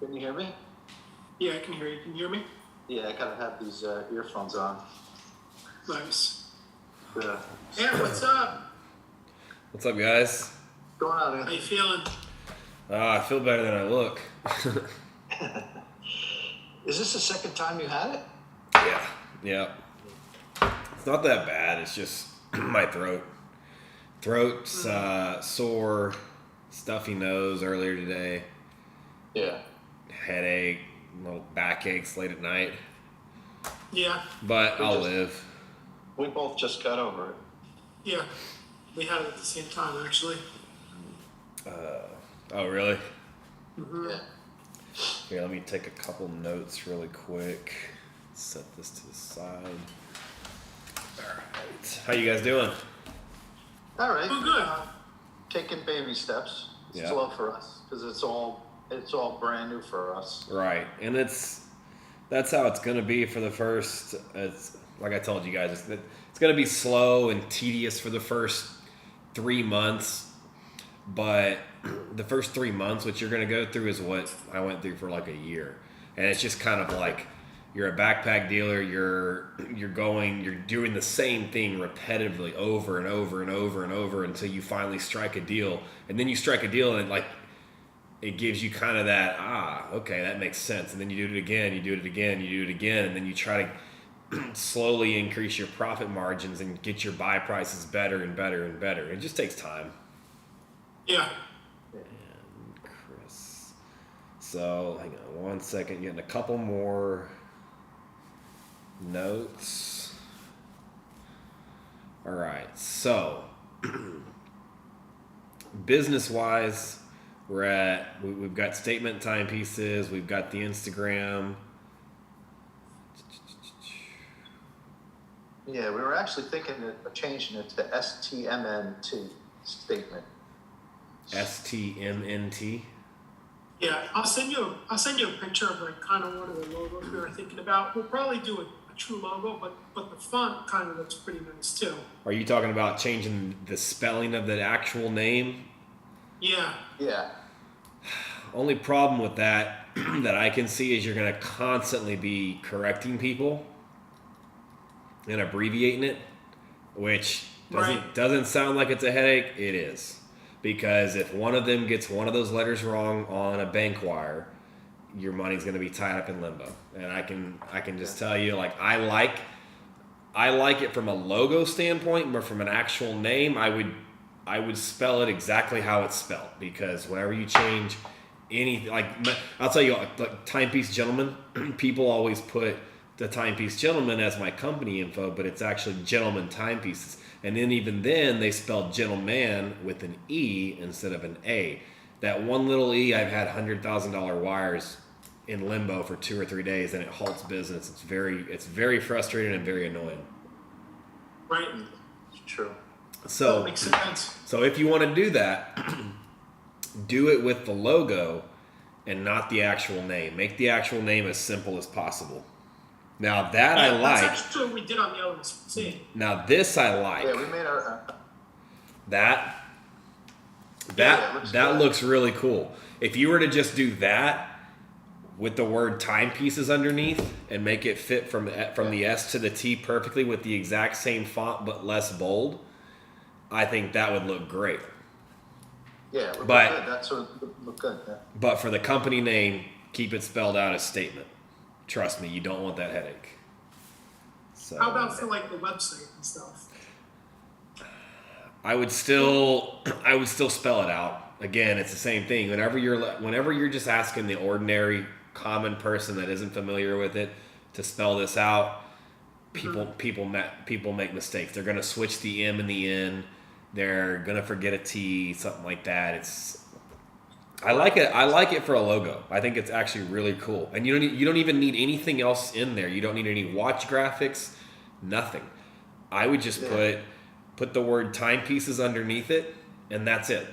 Can you hear me? Yeah, I can hear you. Can you hear me? Yeah, I gotta have these earphones on. Nice. Yeah. Yeah, what's up? What's up, guys? What's going on, How you Anthony? feeling? I feel better than I look. Is this the second time you had it? Yeah. It's not that bad. It's just my throat. Throat's sore, stuffy nose earlier today, Yeah. headache, little backaches late at night. Yeah, But I'll live. We both just got over it. yeah. We had it at the same time, actually. Oh, really? Yeah. Here, let me take a couple notes really quick. Set this to the side. Alright. How you guys doing? All right. Oh, good. Taking baby steps. Yeah. Slow for us because it's all brand new for us. Right, and that's how it's gonna be for the first. It's like I told you guys, it's gonna be slow and tedious for the first 3 months, but the first 3 months, what you're gonna go through is what I went through for like a year, and it's just kind of like you're a backpack dealer. You're doing the same thing repetitively over and over and over and over until you finally strike a deal, and then you strike a deal and it gives you kind of that, okay, that makes sense. And then you do it again, you do it again, you do it again, and then you try to slowly increase your profit margins and get your buy prices better and better and better. It just takes time. Yeah. And Chris. So, hang on one second, getting a couple more notes. All right, so business-wise, we've got statement timepieces, we've got the Instagram. Yeah, we were actually thinking of changing it to STMNT statement. STMNT. Yeah, I'll send you a picture of like kind of one of the logos we were thinking about. We'll probably do a true logo, but the font kind of looks pretty nice too. Are you talking about changing the spelling of the actual name? Yeah. Yeah. Only problem with that that I can see is you're going to constantly be correcting people and abbreviating it, which doesn't sound like it's a headache. It is. Because if one of them gets one of those letters wrong on a bank wire, your money's going to be tied up in limbo. And I can just tell you, like, I like it from a logo standpoint, but from an actual name, I would spell it exactly how it's spelled, because whenever you change anything, like, I'll tell you, like Timepiece Gentleman, people always put the Timepiece Gentleman as my company info, but it's actually Gentleman Timepieces. And then even then, they spelled gentleman with an E instead of an A. That one little E, I've had $100,000 wires in limbo for 2 or 3 days, and it halts business. It's very frustrating and very annoying. Right. It's true. So That makes sense. So if you want to do that, do it with the logo and not the actual name. Make the actual name as simple as possible. Now that I like. That's actually what we did on the other scene. Now this I like. Yeah, we made our. That good. looks really cool. If you were to just do that with the word timepieces underneath and make it fit from the S to the T perfectly with the exact same font but less bold, I think that would look great. Yeah, we're But- good. That's what look good. Yeah. But for the company name, keep it spelled out as statement. Trust me, you don't want that headache. So How about for like the website and stuff? I would still spell it out. Again, it's the same thing. Whenever you're just asking the ordinary common person that isn't familiar with it to spell this out, people make mistakes. They're gonna switch the M and the N. They're gonna forget a T, something like that. I like it. I like it for a logo. I think it's actually really cool. And you don't even need anything else in there. You don't need any watch graphics, nothing. I would just put the word timepieces underneath it, and that's it.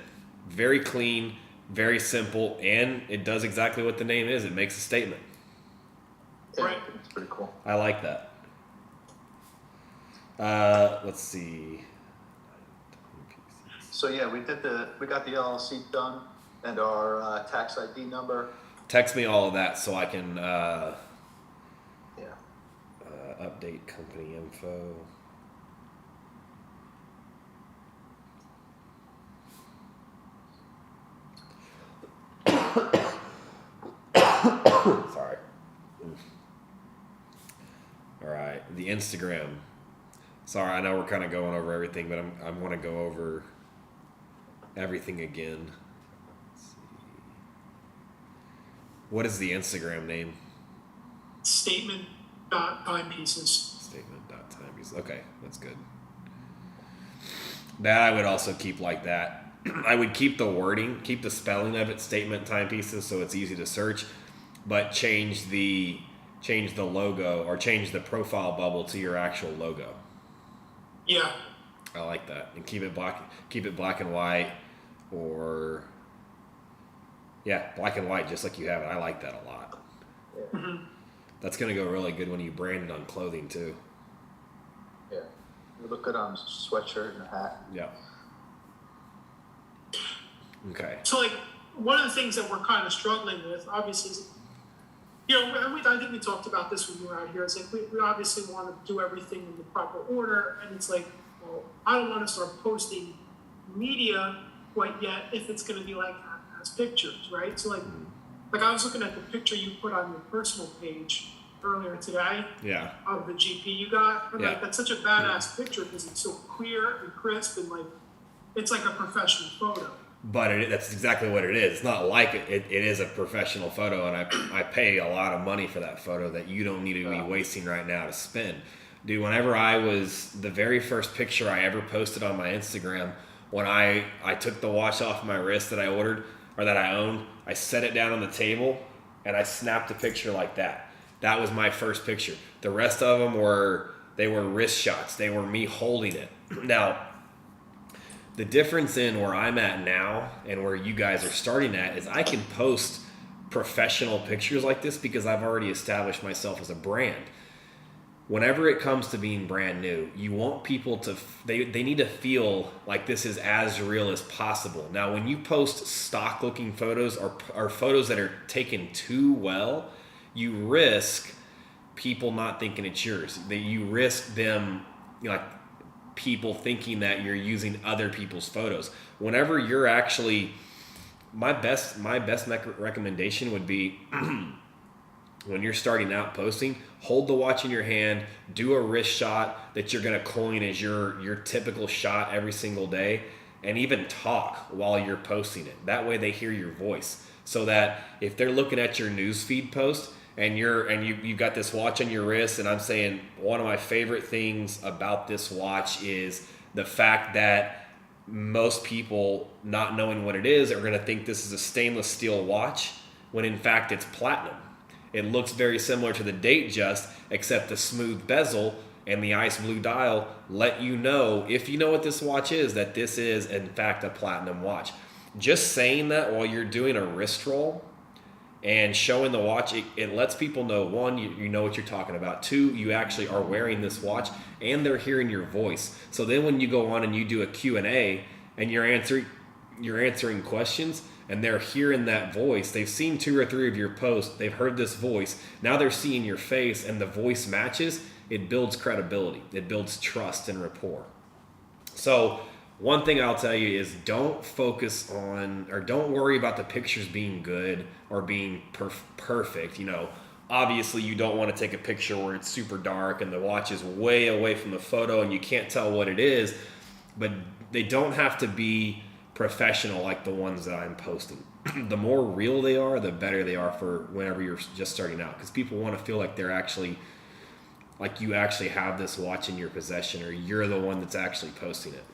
Very clean, very simple, and it does exactly what the name is. It makes a statement. Yeah, Right. it's pretty cool. I like that. Let's see. So yeah, we got the LLC done and our tax ID number. Text me all of that so I can Yeah. update company info. Sorry. All right, the Instagram. Sorry, I know we're kind of going over everything, but I want to go over everything again. Let's see. What is the Instagram name? Statement.timepieces. Statement.timepieces. Okay, that's good. That I would also keep like that. I would keep the wording, keep the spelling of it statement timepieces so it's easy to search, but change the logo or change the profile bubble to your actual logo. Yeah. I like that. And keep it black and white, or black and white just like you have it. I like that a lot. Yeah. Mm-hmm. That's gonna go really good when you brand it on clothing too. Yeah. You look good on a sweatshirt and a hat. Yeah. Okay. So, like, one of the things that we're kind of struggling with, obviously, is, you know, I think we talked about this when we were out here. It's like we obviously want to do everything in the proper order, and it's like, well, I don't want to start posting media quite yet if it's going to be like as pictures, right? So, like I was looking at the picture you put on your personal page earlier today of the GP you got. And like, that's such a badass picture because it's so clear and crisp and like it's like a professional photo. But that's exactly what it is. It's not like it is a professional photo, and I pay a lot of money for that photo that you don't need to be wasting right now to spend. Dude, whenever the very first picture I ever posted on my Instagram, when I took the watch off my wrist that I ordered, or that I owned, I set it down on the table, and I snapped a picture like that. That was my first picture. The rest of them were wrist shots. They were me holding it. Now, the difference in where I'm at now and where you guys are starting at is I can post professional pictures like this because I've already established myself as a brand. Whenever it comes to being brand new, you want people to, they need to feel like this is as real as possible. Now, when you post stock looking photos or photos that are taken too well, you risk people not thinking it's yours. You risk them, people thinking that you're using other people's photos. Whenever you're actually, my best recommendation would be when you're starting out posting, hold the watch in your hand, do a wrist shot that you're going to coin as your typical shot every single day, and even talk while you're posting it. That way they hear your voice, so that if they're looking at your newsfeed post and you've got this watch on your wrist, and I'm saying one of my favorite things about this watch is the fact that most people, not knowing what it is, are going to think this is a stainless steel watch when in fact it's platinum. It looks very similar to the Datejust, except the smooth bezel and the ice blue dial let you know, if you know what this watch is, that this is in fact a platinum watch. Just saying that while you're doing a wrist roll and showing the watch, it lets people know, one, you know what you're talking about. Two, you actually are wearing this watch and they're hearing your voice. So then when you go on and you do a Q&A and you're answering questions and they're hearing that voice, they've seen 2 or 3 of your posts, they've heard this voice, now they're seeing your face and the voice matches, it builds credibility, it builds trust and rapport. So one thing I'll tell you is don't worry about the pictures being good or being perfect. Obviously you don't want to take a picture where it's super dark and the watch is way away from the photo and you can't tell what it is, but they don't have to be professional like the ones that I'm posting. The more real they are, the better they are for whenever you're just starting out, because people want to feel like they're actually, like you actually have this watch in your possession, or you're the one that's actually posting it.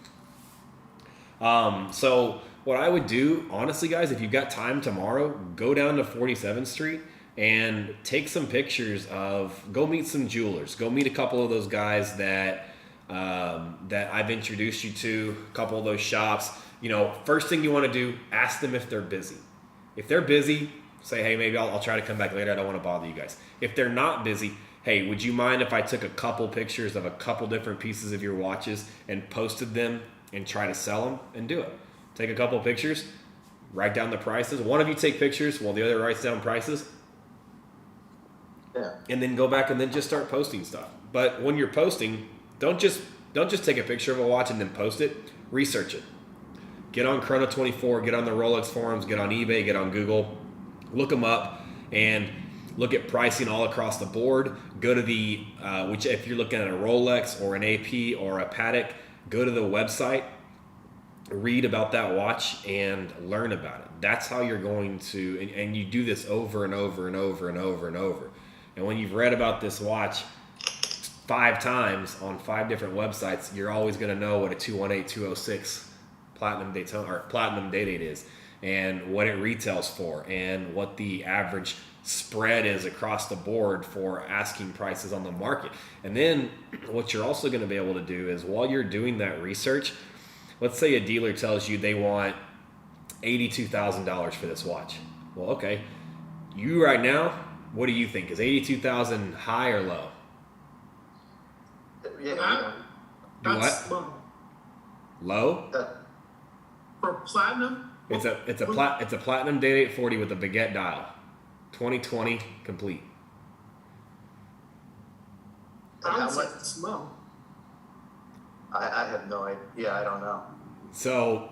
So what I would do, honestly, guys, if you've got time tomorrow, go down to 47th Street and take some pictures go meet some jewelers. Go meet a couple of those guys that I've introduced you to, a couple of those shops. First thing you want to do, ask them if they're busy. If they're busy, say, hey, maybe I'll try to come back later. I don't want to bother you guys. If they're not busy, hey, would you mind if I took a couple pictures of a couple different pieces of your watches and posted them and try to sell them? And do it. Take a couple of pictures, write down the prices. One of you take pictures while the other writes down prices, Yeah. and then go back and then just start posting stuff. But when you're posting, don't just take a picture of a watch and then post it. Research it. Get on Chrono24, get on the Rolex forums, get on eBay, get on Google, look them up, and look at pricing all across the board. Go to the which if you're looking at a Rolex or an AP or a Patek, go to the website, read about that watch, and learn about it. That's how you're going to, and you do this over and over and over and over and over. And when you've read about this watch 5 times on 5 different websites, you're always going to know what a 218-206 Platinum Daytona or Platinum Day Date is, and what it retails for, and what the average spread is across the board for asking prices on the market. And then what you're also going to be able to do is, while you're doing that research, let's say a dealer tells you they want $82,000 for this watch. Well, okay, you right now, what do you think? Is $82,000 high or low? Yeah. That's what? low. Low? For platinum? It's a Platinum Day Date 40 with a baguette dial, 2020 complete. I would say much? it's low. I have no idea. Yeah, I don't know. So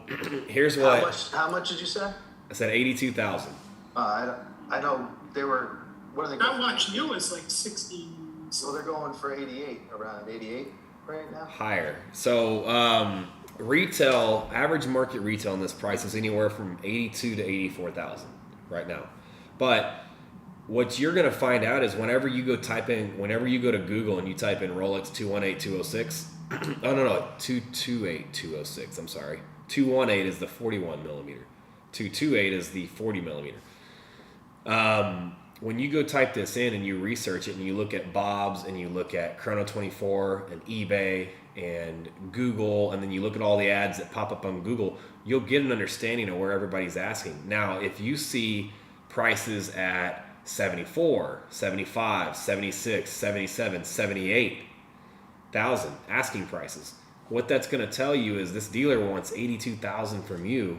here's what How much did you say? I said: 82,000. I know they were. What are they? That watch new is like 60. So they're going for 88, around 88 right now. Higher. So retail, average market retail in this price is anywhere from 82 to 84,000 right now. But what you're going to find out is whenever you go to Google and you type in Rolex 218-206, oh no, 228-206, I'm sorry. 218 is the 41 millimeter. 228 is the 40 millimeter. When you go type this in and you research it and you look at Bob's and you look at Chrono24 and eBay and Google, and then you look at all the ads that pop up on Google, you'll get an understanding of where everybody's asking. Now, if you see prices at 74, 75, 76, 77, 78,000 asking prices, what that's going to tell you is this dealer wants 82,000 from you.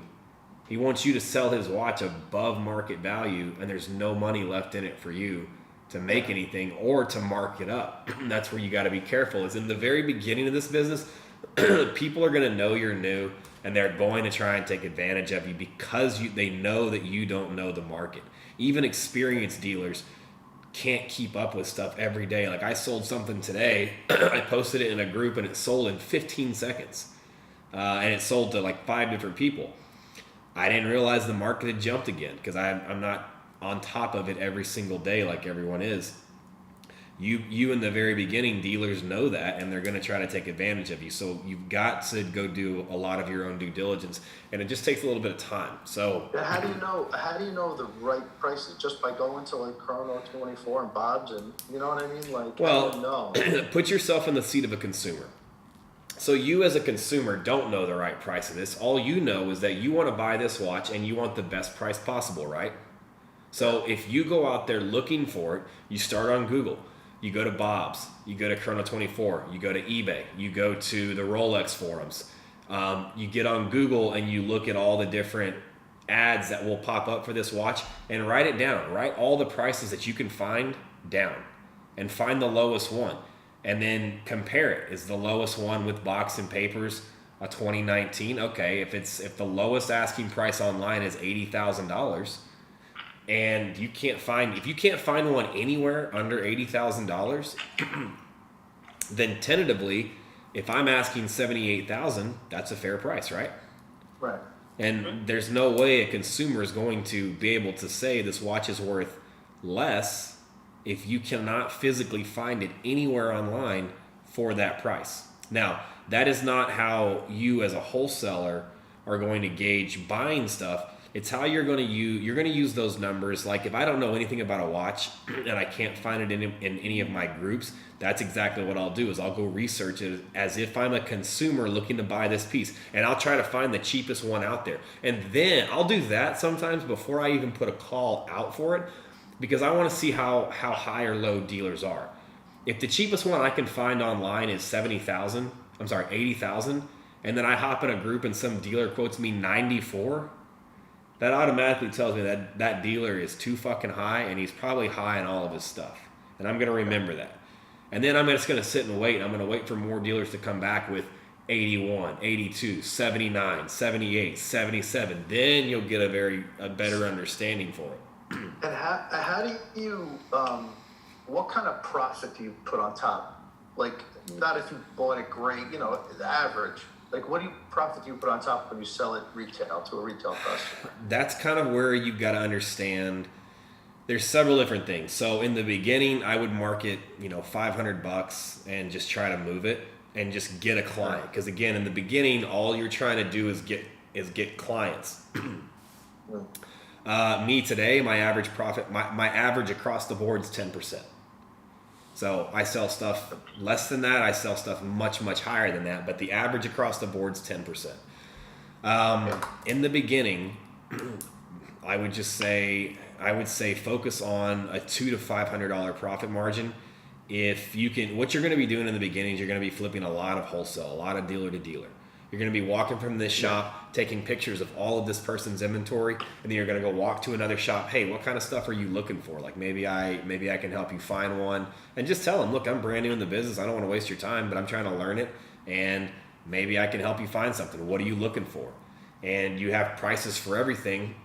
He wants you to sell his watch above market value, and there's no money left in it for you to make anything or to mark it up. That's where you got to be careful. Is in the very beginning of this business, people are going to know you're new, and they're going to try and take advantage of you because they know that you don't know the market. Even experienced dealers can't keep up with stuff every day. Like I sold something today, I posted it in a group, and it sold in 15 seconds, and it sold to like 5 different people. I didn't realize the market had jumped again because I'm not on top of it every single day like everyone is. You in the very beginning, dealers know that, and they're going to try to take advantage of you. So you've got to go do a lot of your own due diligence, and it just takes a little bit of time. So How do you know the right prices? Just by going to like Chrono24 and Bob's, and you know what I mean? Like, well, how do you know? put yourself in the seat of a consumer. So you as a consumer don't know the right price of this. All you know is that you want to buy this watch and you want the best price possible, right? So if you go out there looking for it, you start on Google, you go to Bob's, you go to Chrono24, you go to eBay, you go to the Rolex forums, you get on Google and you look at all the different ads that will pop up for this watch and write it down. Write all the prices that you can find down and find the lowest one. And then compare it. Is the lowest one with box and papers a 2019? Okay, if the lowest asking price online is $80,000, and if you can't find one anywhere under $80,000, then tentatively, if I'm asking $78,000, that's a fair price, right? Right. And there's no way a consumer is going to be able to say this watch is worth less if you cannot physically find it anywhere online for that price. Now, that is not how you as a wholesaler are going to gauge buying stuff. It's how you're going to use those numbers. Like if I don't know anything about a watch and I can't find it in any of my groups, that's exactly what I'll do is I'll go research it as if I'm a consumer looking to buy this piece, and I'll try to find the cheapest one out there. And then I'll do that sometimes before I even put a call out for it, because I want to see how high or low dealers are. If the cheapest one I can find online is $80,000, and then I hop in a group and some dealer quotes me 94, that automatically tells me that that dealer is too fucking high, and he's probably high in all of his stuff. And I'm going to remember that. And then I'm just going to sit and wait. I'm going to wait for more dealers to come back with 81, 82, 79, 78, 77. Then you'll get a better understanding for it. And how do you, what kind of profit do you put on top? Like, not if you bought it great, the average. Like, what profit do you put on top when you sell it retail to a retail customer? That's kind of where you've got to understand. There's several different things. So in the beginning, I would market, $500 and just try to move it and just get a client. Because again, in the beginning, all you're trying to do is get clients. Me today, my average profit, my average across the board is 10%. So I sell stuff less than that. I sell stuff much, much higher than that. But the average across the board is 10%. In the beginning, I would say focus on a $200 to $500 profit margin. If you can, what you're going to be doing in the beginning is you're going to be flipping a lot of wholesale, a lot of dealer to dealer. You're going to be walking from this shop, taking pictures of all of this person's inventory, and then you're going to go walk to another shop. Hey, what kind of stuff are you looking for? Like maybe I can help you find one, and just tell them, look, I'm brand new in the business. I don't want to waste your time, but I'm trying to learn it, and maybe I can help you find something. What are you looking for? And you have prices for everything.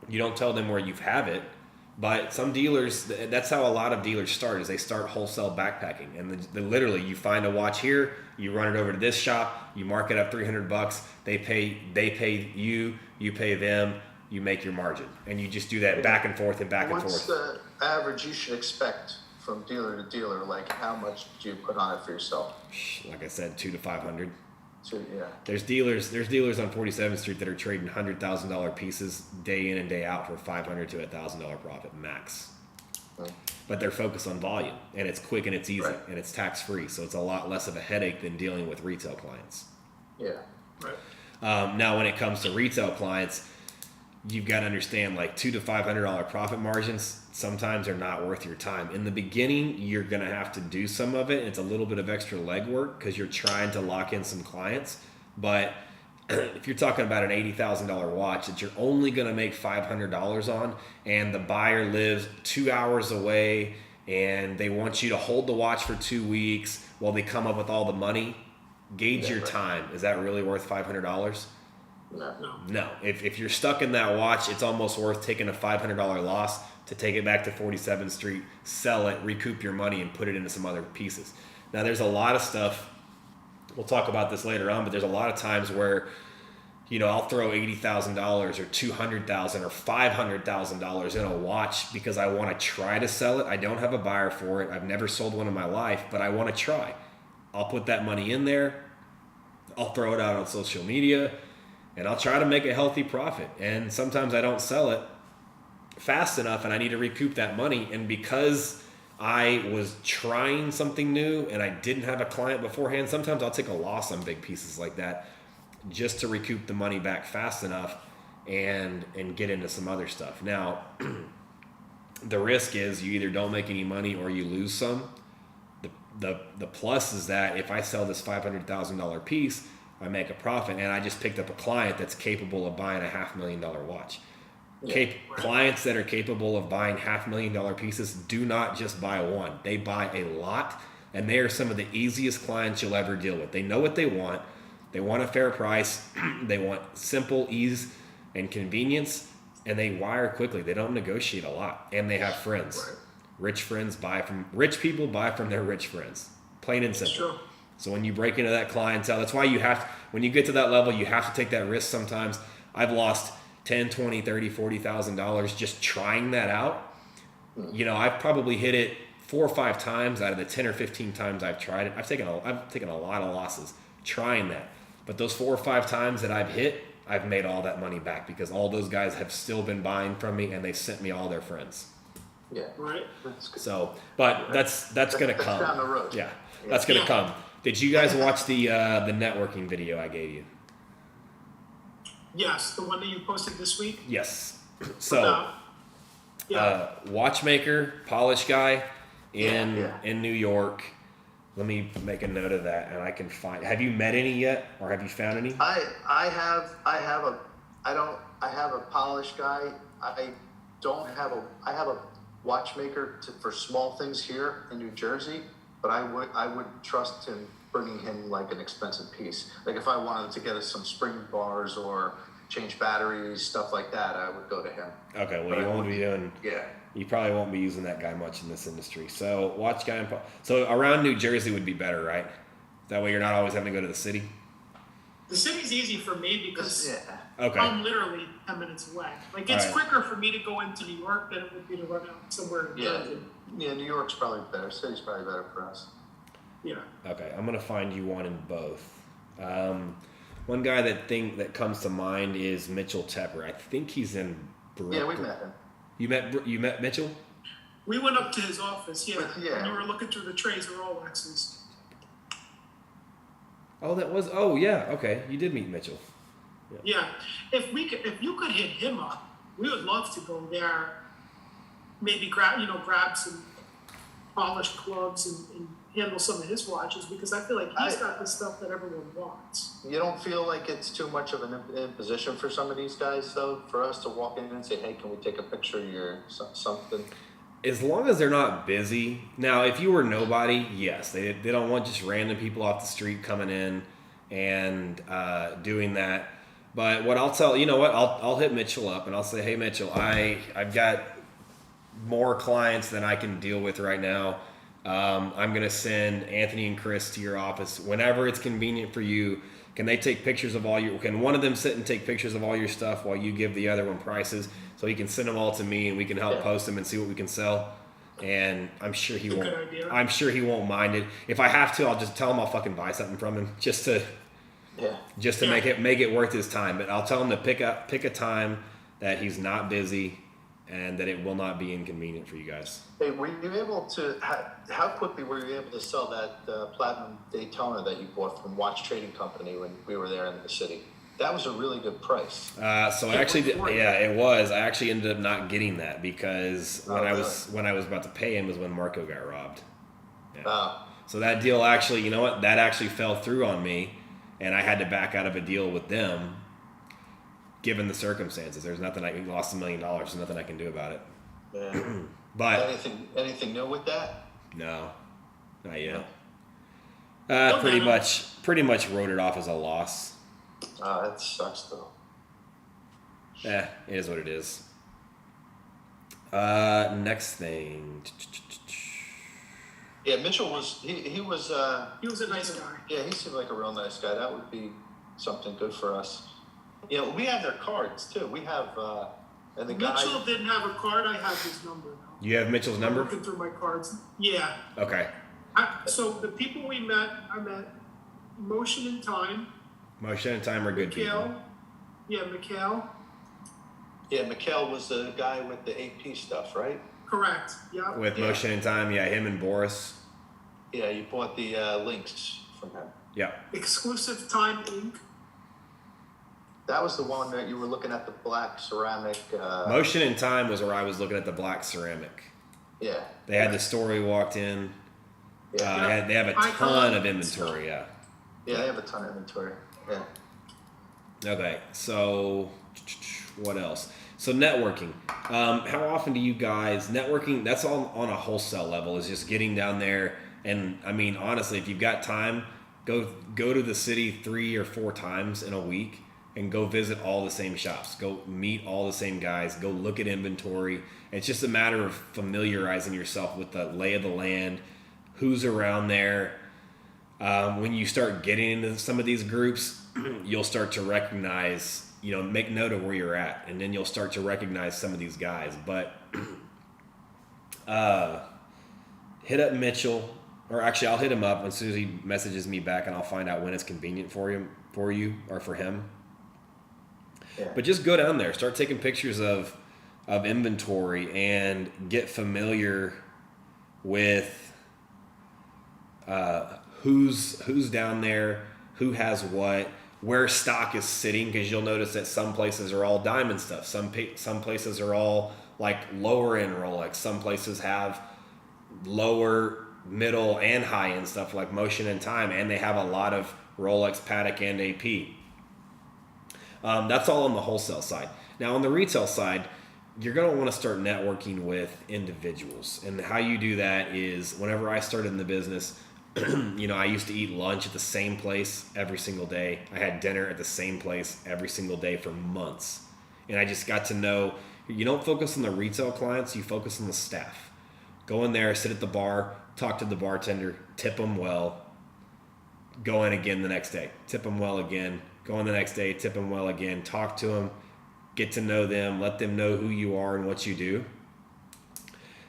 You don't tell them where you have it, but some dealers, that's how a lot of dealers start, is they start wholesale backpacking. And literally, you find a watch here, you run it over to this shop, you mark it up $300, they pay you, you pay them, you make your margin. And you just do that back and forth and back and forth. What's the average you should expect from dealer to dealer? Like, how much do you put on it for yourself? Like I said, $200 to $500. So, yeah. There's dealers on 47th Street that are trading $100,000 pieces day in and day out for $500 to $1,000 profit max. But they're focused on volume, and it's quick and it's easy, Right. and it's tax free, so it's a lot less of a headache than dealing with retail clients. Yeah. Right. Now, when it comes to retail clients, you've got to understand like $200 to $500 profit margins sometimes are not worth your time. In the beginning, you're going to have to do some of it. It's a little bit of extra legwork because you're trying to lock in some clients. But if you're talking about an $80,000 watch that you're only going to make $500 on, and the buyer lives 2 hours away and they want you to hold the watch for 2 weeks while they come up with all the money, gauge your time. Is that really worth $500? No. If you're stuck in that watch, it's almost worth taking a $500 loss to take it back to 47th Street, sell it, recoup your money, and put it into some other pieces. Now, there's a lot of stuff, we'll talk about this later on, but there's a lot of times where, I'll throw $80,000 or $200,000 or $500,000 in a watch because I want to try to sell it. I don't have a buyer for it. I've never sold one in my life, but I want to try. I'll put that money in there. I'll throw it out on social media, and I'll try to make a healthy profit. And sometimes I don't sell it fast enough, and I need to recoup that money. And because I was trying something new and I didn't have a client beforehand, sometimes I'll take a loss on big pieces like that just to recoup the money back fast enough and get into some other stuff. Now, the risk is you either don't make any money or you lose some. The plus is that if I sell this $500,000 piece, I make a profit, and I just picked up a client that's capable of buying a $500,000 watch. Clients that are capable of buying $500,000 pieces do not just buy one. They buy a lot, and they are some of the easiest clients you'll ever deal with. They know what they want. They want a fair price. They want simple ease and convenience, and they wire quickly. They don't negotiate a lot, and they have friends. Right. Rich people buy from their rich friends. Plain and simple. Sure. So when you break into that clientele, that's why when you get to that level, you have to take that risk sometimes. I've lost $10, $20, $30, $40,000 just trying that out. I've probably hit it 4 or 5 times out of the 10 or 15 times I've tried it. I've taken a lot of losses trying that. But those 4 or 5 times that I've hit, I've made all that money back because all those guys have still been buying from me, and they sent me all their friends. Yeah. Right. That's good. So, but that's going to come. Down the road. Yeah, that's going to come. Did you guys watch the networking video I gave you? Yes, the one that you posted this week. Yes. So, About, watchmaker, polish guy in Yeah. New York. Let me make a note of that, and I can find. Have you met any yet, or have you found any? I have I don't I have a polish guy. I don't have I have a watchmaker for small things here in New Jersey, but I would trust him bringing him like an expensive piece. Like if I wanted to get us some spring bars or change batteries, stuff like that, I would go to him. Okay, well, But you I won't be doing. Yeah. You probably won't be using that guy much in this industry. So watch guy. So around New Jersey would be better, right? That way you're not always having to go to the city. The city's easy for me because Yeah. Okay. I'm literally 10 minutes away. Like, it's Alright. quicker for me to go into New York than it would be to run out somewhere in Yeah. Jersey. Yeah, New York's probably better. City's probably better for us. Yeah. Okay, I'm gonna find you one in both. One guy that comes to mind is Mitchell Tepper. I think he's in Brooklyn. Yeah, we met him. You met Mitchell? We went up to his office, yeah. Yeah. And you were looking through the trays of Rolexes. Oh, that was. Oh, yeah. Okay, you did meet Mitchell. Yeah. If you could hit him up, we would love to go there. Maybe grab some polished clubs and handle some of his watches, because I feel like he's got the stuff that everyone wants. You don't feel like it's too much of an imposition for some of these guys, though, for us to walk in and say, "Hey, can we take a picture of your something?" As long as they're not busy. Now, if you were nobody, yes, they don't want just random people off the street coming in and doing that. But what I'll tell, I'll hit Mitchell up and I'll say, "Hey, Mitchell, I've got more clients than I can deal with right now. I'm going to send Anthony and Chris to your office whenever it's convenient for you. Can they take pictures of can one of them sit and take pictures of all your stuff while you give the other one prices, so he can send them all to me and we can help post them and see what we can sell?" And I'm sure he That's a won't. good idea. I'm sure he won't mind it. If I have to, I'll just tell him I'll fucking buy something from him just to make it worth his time. But I'll tell him to pick a time that he's not busy and that it will not be inconvenient for you guys. Hey, were you able to? How quickly were you able to sell that platinum Daytona that you bought from Watch Trading Company when we were there in the city? That was a really good price. So I actually did, it was. I actually ended up not getting that because when I was about to pay him was when Marco got robbed. Yeah. So that deal actually, you know what? That actually fell through on me, and I had to back out of a deal with them. Given the circumstances, there's nothing I lost $1 million. There's nothing I can do about it. Yeah. But anything new with that? no, not yet. No. Pretty much wrote it off as a loss. That sucks though. It is what it is. Next thing. Yeah, Mitchell was he was He was a nice guy. Yeah, he seemed like a real nice guy. That would be something good for us. Yeah, we have their cards too. We have and the Mitchell guy. didn't have a card. I have his number now. You have Mitchell's I'm number? looking through my cards. Yeah. Okay. So the people I met Motion and Time. Motion and Time are good people. Mikhail. Yeah, Mikhail. Yeah, Mikhail was the guy with the AP stuff, right? Correct. Yeah. With Motion and Time, him and Boris. Yeah, you bought the links from him. Yeah. Exclusive Time Inc. That was the one that you were looking at the black ceramic. Motion and Time was where I was looking at the black ceramic. Yeah. They had the store we walked in. Yeah. They have a ton of inventory. Yeah. Yeah, they have a ton of inventory. Yeah. Okay. So what else? So networking. How often do you guys networking? That's all on a wholesale level. Is just getting down there, and I mean honestly, if you've got time, go to the city 3 or 4 times in a week and go visit all the same shops. Go meet all the same guys. Go look at inventory. It's just a matter of familiarizing yourself with the lay of the land, who's around there. When you start getting into some of these groups, you'll start to recognize, make note of where you're at, and then you'll start to recognize some of these guys. But hit up Mitchell, or actually I'll hit him up as soon as he messages me back, and I'll find out when it's convenient for you or for him. Yeah. But just go down there, start taking pictures of inventory, and get familiar with who's down there, who has what, where stock is sitting, because you'll notice that some places are all diamond stuff, some places are all like lower end Rolex, some places have lower, middle, and high end stuff like Motion and Time, and they have a lot of Rolex, Patek, and AP. That's all on the wholesale side. Now on the retail side, you're going to want to start networking with individuals. And how you do that is whenever I started in the business, I used to eat lunch at the same place every single day. I had dinner at the same place every single day for months. And I just got to know, you don't focus on the retail clients, you focus on the staff. Go in there, sit at the bar, talk to the bartender, tip them well, go in again the next day, tip them well again, go in the next day, tip them well again, talk to them, get to know them, let them know who you are and what you do.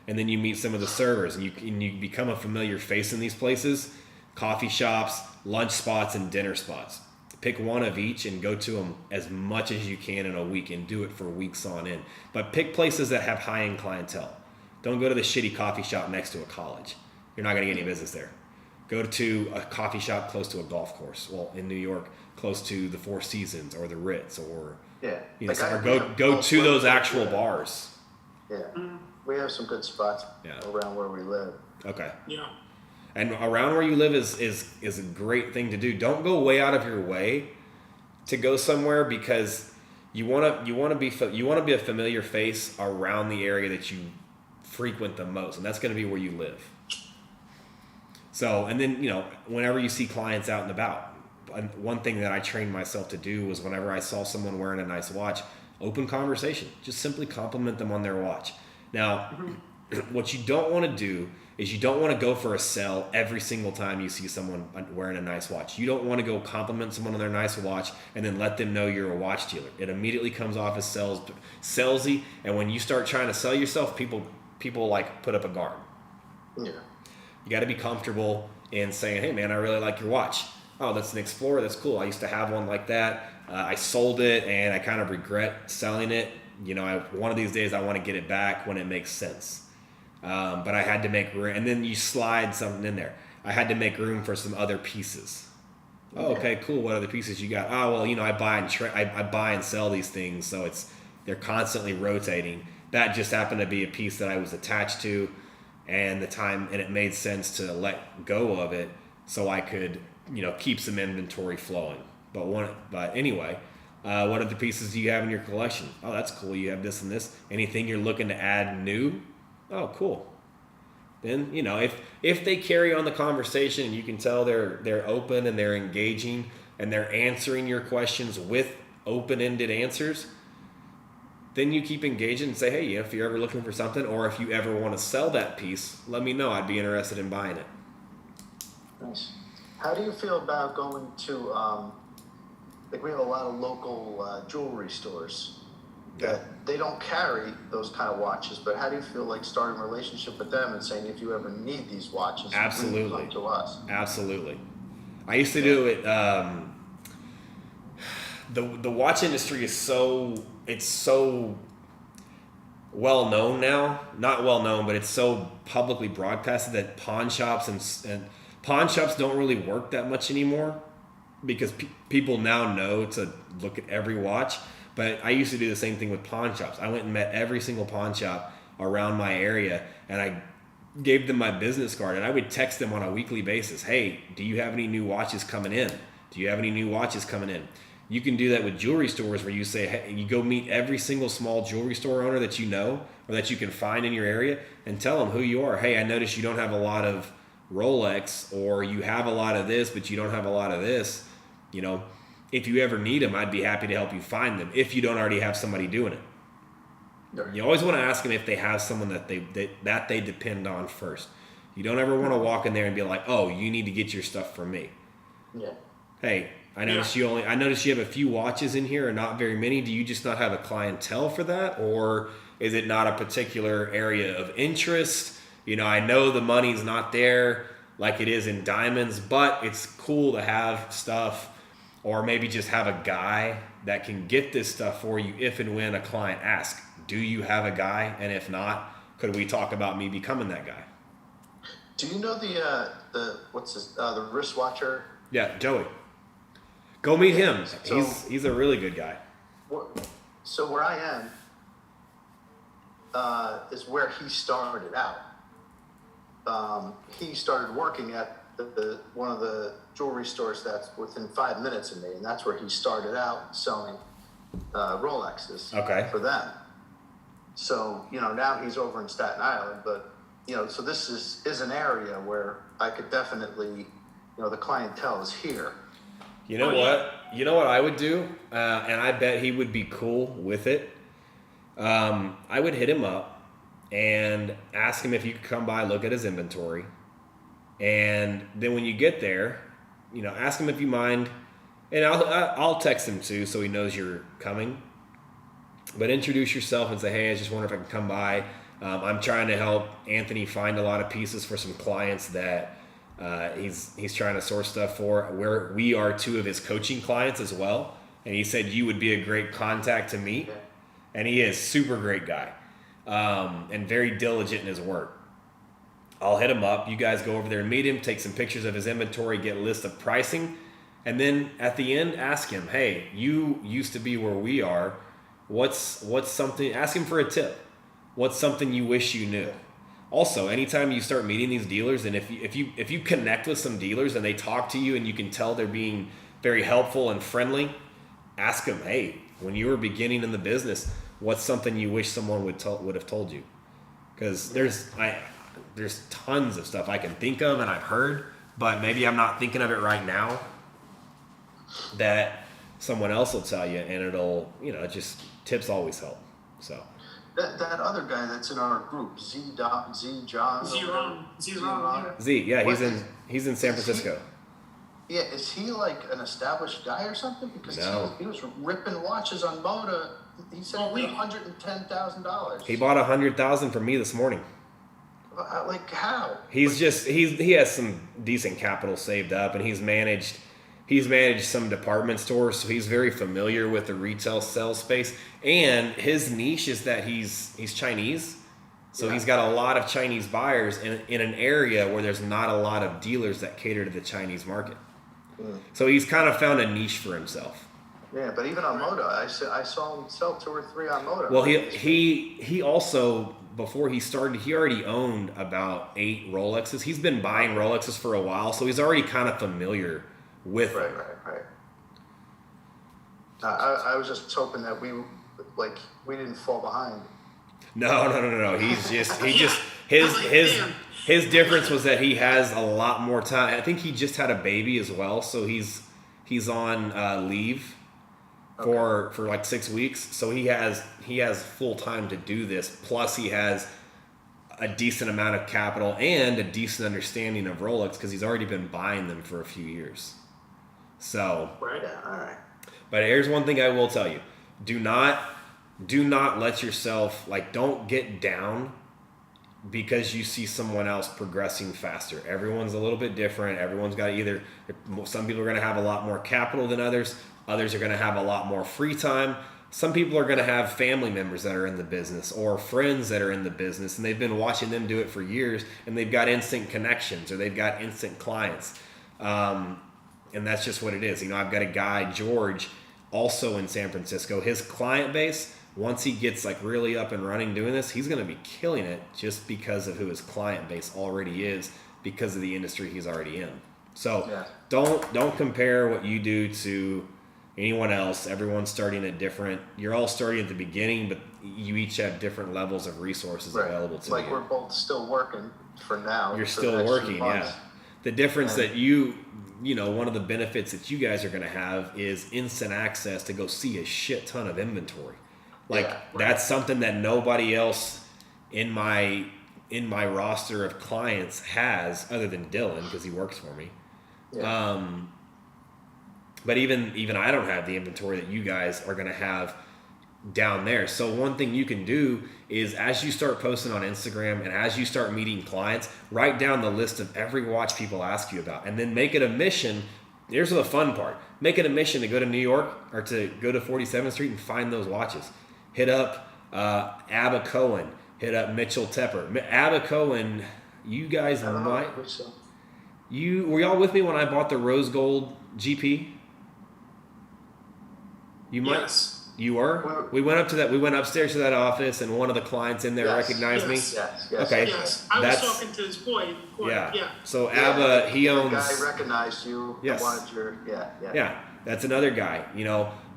And then you meet some of the servers and you become a familiar face in these places, coffee shops, lunch spots, and dinner spots. Pick one of each and go to them as much as you can in a week and do it for weeks on end. But pick places that have high-end clientele. Don't go to the shitty coffee shop next to a college. You're not going to get any business there. Go to a coffee shop close to a golf course. Well, in New York, close to the Four Seasons or the Ritz or go to those actual bars. Yeah, we have some good spots around where we live. Okay. Yeah. And around where you live is a great thing to do. Don't go way out of your way to go somewhere because you want to be a familiar face around the area that you frequent the most, and that's going to be where you live. So, and then whenever you see clients out and about, one thing that I trained myself to do was whenever I saw someone wearing a nice watch, open conversation. Just simply compliment them on their watch. Now, what you don't want to do is you don't want to go for a sell every single time you see someone wearing a nice watch. You don't want to go compliment someone on their nice watch and then let them know you're a watch dealer. It immediately comes off as salesy, and when you start trying to sell yourself, people like put up a guard. Yeah. You got to be comfortable in saying, "Hey, man, I really like your watch. Oh, that's an Explorer. That's cool. I used to have one like that. I sold it, and I kind of regret selling it. One of these days I want to get it back when it makes sense. But I had to make room." And then you slide something in there. I had to make room for some other pieces. Oh, okay, cool. What other pieces you got? Oh, well, I buy and sell these things, so they're constantly rotating. That just happened to be a piece that I was attached to, and it made sense to let go of it so I could keep some inventory flowing. But anyway, what other pieces do you have in your collection? Oh, that's cool. You have this and this. Anything you're looking to add new? Oh, cool. Then if they carry on the conversation and you can tell they're open and they're engaging and they're answering your questions with open-ended answers, then you keep engaging and say, hey, if you're ever looking for something or if you ever want to sell that piece, let me know. I'd be interested in buying it. Nice. How do you feel about going to, we have a lot of local jewelry stores that they don't carry those kind of watches, but how do you feel like starting a relationship with them and saying, if you ever need these watches, absolutely, come to us? Absolutely. I used to do it. The watch industry is so well known now. Not well known, but it's so publicly broadcasted that pawn shops and pawn shops don't really work that much anymore because people now know to look at every watch. But I used to do the same thing with pawn shops. I went and met every single pawn shop around my area, and I gave them my business card, and I would text them on a weekly basis. Hey, do you have any new watches coming in? Do you have any new watches coming in? You can do that with jewelry stores where you say, hey, you go meet every single small jewelry store owner that you know or that you can find in your area and tell them who you are. Hey, I noticed you don't have a lot of Rolex, or you have a lot of this, but you don't have a lot of this. If you ever need them, I'd be happy to help you find them if you don't already have somebody doing it. Right. You always want to ask them if they have someone that they depend on first. You don't ever want to walk in there and be like, oh, you need to get your stuff from me. Yeah. Hey, I noticed you have a few watches in here and not very many. Do you just not have a clientele for that? Or is it not a particular area of interest? I know the money's not there like it is in diamonds, but it's cool to have stuff, or maybe just have a guy that can get this stuff for you if and when a client asks, do you have a guy? And if not, could we talk about me becoming that guy? Do you know the wristwatcher? Yeah, Joey. Go meet him. So, he's a really good guy. So where I am is where he started out. He started working at one of the jewelry stores that's within 5 minutes of me, and that's where he started out selling Rolexes. Okay. For them. So, now he's over in Staten Island, but, so this is an area where I could definitely, the clientele is here. You know what? You know what I would do, and I bet he would be cool with it. I would hit him up and ask him if you could come by, look at his inventory, and then when you get there, ask him if you mind, and I'll text him too, so he knows you're coming. But introduce yourself and say, hey, I just wonder if I can come by. I'm trying to help Anthony find a lot of pieces for some clients that he's trying to source stuff for. We are two of his coaching clients as well. And he said you would be a great contact to meet. And he is super great guy and very diligent in his work. I'll hit him up. You guys go over there and meet him, take some pictures of his inventory, get a list of pricing. And then at the end, ask him, hey, you used to be where we are. What's something, ask him for a tip. What's something you wish you knew? Also, anytime you start meeting these dealers, and if you connect with some dealers and they talk to you and you can tell they're being very helpful and friendly, ask them, hey, when you were beginning in the business, what's something you wish someone would have told you? Because there's tons of stuff I can think of and I've heard, but maybe I'm not thinking of it right now, that someone else will tell you, and it'll, just tips always help. So that other guy that's in our group, John. Zeron. Yeah, he's in San Francisco. Yeah, is he like an established guy or something? Because No. he was ripping watches on Moda. He said $110,000. He bought $100,000 from me this morning. Like how? He has some decent capital saved up, and he's managed some department stores, so he's very familiar with the retail sales space. And his niche is that he's Chinese, so he's got a lot of Chinese buyers in an area where there's not a lot of dealers that cater to the Chinese market. So he's kind of found a niche for himself. Yeah, but even on Moda, I saw him sell 2 or 3 on Moda. Well, he also, before he started, he already owned about 8 Rolexes. He's been buying Rolexes for a while, so he's already kind of familiar with them. Right. I was just hoping that we didn't fall behind. No. His difference was that he has a lot more time. I think he just had a baby as well, so he's on leave for like 6 weeks. So he has full time to do this. Plus he has a decent amount of capital and a decent understanding of Rolex because he's already been buying them for a few years. So, Right. All right. but here's one thing I will tell you: do not let yourself, don't get down because you see someone else progressing faster. Everyone's a little bit different. Everyone's got some people are going to have a lot more capital than others. Others are going to have a lot more free time. Some people are going to have family members that are in the business or friends that are in the business, and they've been watching them do it for years, and they've got instant connections or they've got instant clients. And that's just what it is. I've got a guy, George, also in San Francisco. His client base, once he gets really up and running doing this, he's going to be killing it just because of who his client base already is, because of the industry he's already in. So don't compare what you do to anyone else. Everyone's starting at different. You're all starting at the beginning, but you each have different levels of resources available to you. We're both still working for now. You're still working, yeah. The difference that one of the benefits that you guys are going to have is instant access to go see a shit ton of inventory. That's something that nobody else in my roster of clients has, other than Dylan, because he works for me. Yeah. But even I don't have the inventory that you guys are going to have down there. So one thing you can do is, as you start posting on Instagram and as you start meeting clients, write down the list of every watch people ask you about, and then make it a mission. Here's the fun part: make it a mission to go to New York or to go to 47th Street and find those watches. Hit up Abba Cohen. Hit up Mitchell Tepper. Abba Cohen, you guys might. Were y'all with me when I bought the rose gold GP? You might. Yes. You were? We went upstairs to that office, and one of the clients in there recognized me. Yes. Okay. Yes. I was talking to his boy in the corner. Yeah. So Abba, he owns. The guy recognized you. Yes. Wanted your. Yeah. Yeah. That's another guy.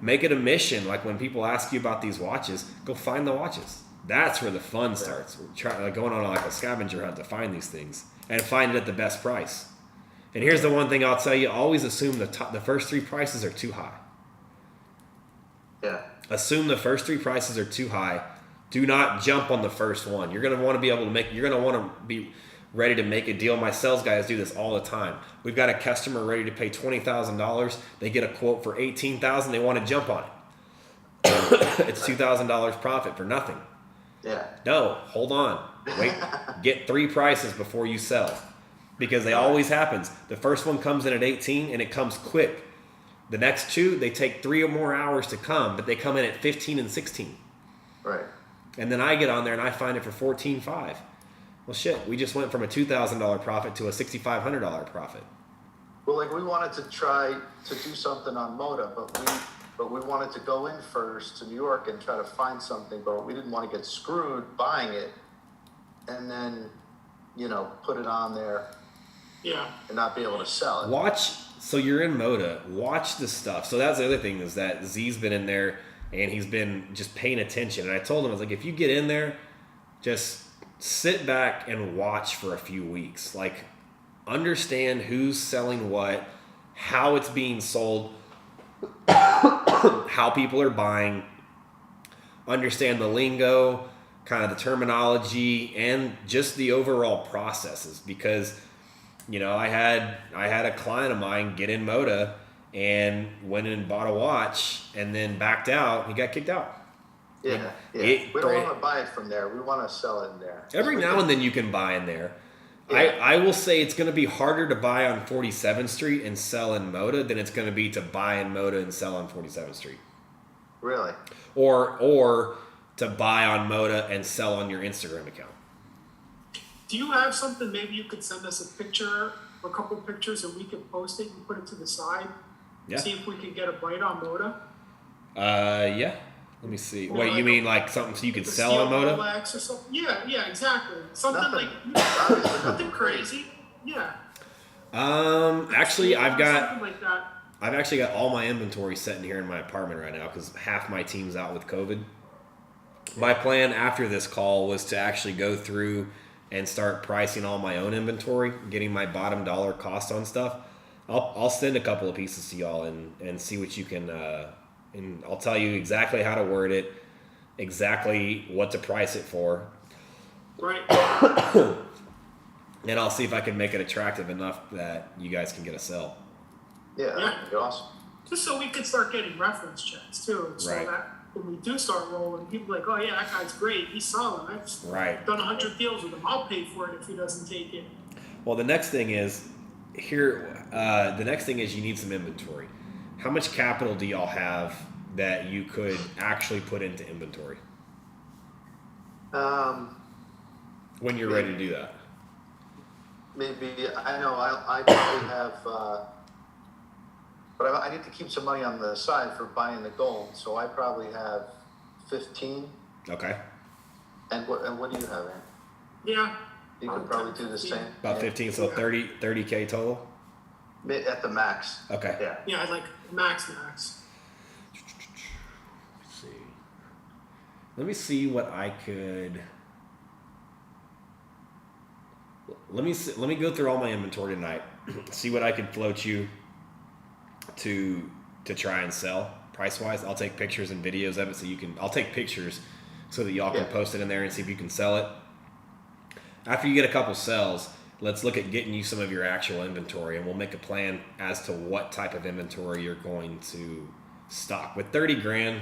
Make it a mission. Like when people ask you about these watches, go find the watches. That's where the fun starts. Like going on like a scavenger hunt to find these things and find it at the best price. And here's the one thing I'll tell you: always assume the first three prices are too high. Yeah. Assume the first three prices are too high. Do not jump on the first one. You're gonna want to be able to make. You're gonna want to be ready to make a deal. My sales guys do this all the time. We've got a customer ready to pay $20,000. They get a quote for $18,000. They want to jump on it. It's $2,000 profit for nothing. Yeah. No, hold on. Wait. Get three prices before you sell, because they always happens. The first one comes in at 18 and it comes quick. The next two, they take 3 or more hours to come, but they come in at 15 and 16. Right. And then I get on there and I find it for $14,500. Well, shit, we just went from a $2,000 profit to a $6,500 profit. Well, like we wanted to try to do something on Moda, but we wanted to go in first to New York and try to find something, but we didn't want to get screwed buying it and then, put it on there Yeah. and not be able to sell it. So you're in Moda, watch the stuff. So that's the other thing, is that Z's been in there and he's been just paying attention. And I told him, I was like, if you get in there, just sit back and watch for a few weeks. Like, understand who's selling what, how it's being sold, how people are buying, understand the lingo, kind of the terminology, and just the overall processes. Because, I had a client of mine get in Moda and went in and bought a watch and then backed out. He got kicked out. Yeah. We don't want to buy it from there. We want to sell it in there. Every now and then you can buy in there. Yeah. I will say it's going to be harder to buy on 47th Street and sell in Moda than it's going to be to buy in Moda and sell on 47th Street. Really? Or to buy on Moda and sell on your Instagram account. Do you have something? Maybe you could send us a picture or a couple of pictures and we could post it and put it to the side. Yeah. See if we can get a bite on Moda. Yeah. Let me see. Or Wait, like you mean like something so you like could a sell on steel Moda? Rolex or something? Yeah, exactly. Something Nothing. like nothing crazy. Yeah. Actually, Something like that. I've actually got all my inventory sitting here in my apartment right now because half my team's out with COVID. My plan after this call was to actually go through and start pricing all my own inventory, getting my bottom dollar cost on stuff. I'll send a couple of pieces to y'all and see what you can, and I'll tell you exactly how to word it, exactly what to price it for, Right. and I'll see if I can make it attractive enough that you guys can get a sell. Yeah, that'd be awesome. Just so we could start getting reference checks too, so Right. that when we do start rolling, people are like, oh yeah, that guy's great. He's solid. I've Right. done 100 deals with him. I'll pay for it if he doesn't take it. Well, the next thing is you need some inventory. How much capital do y'all have that you could actually put into inventory when you're ready to do that? Maybe I know I probably have, but I need to keep some money on the side for buying the gold. So I probably have 15. Okay. And what do you have, Aaron? Yeah. You could probably do the same. About 15, so Yeah. 30K total? At the max. Okay. Yeah. Yeah, I'd like max. Let's see. Let me see what I could. Let me go through all my inventory tonight. See what I could float you to try and sell price wise. I'll take pictures and videos of it so you can. I'll take pictures so that y'all can Yeah. post it in there and see if you can sell it. After you get a couple sales, let's look at getting you some of your actual inventory, and we'll make a plan as to what type of inventory you're going to stock. With 30 grand,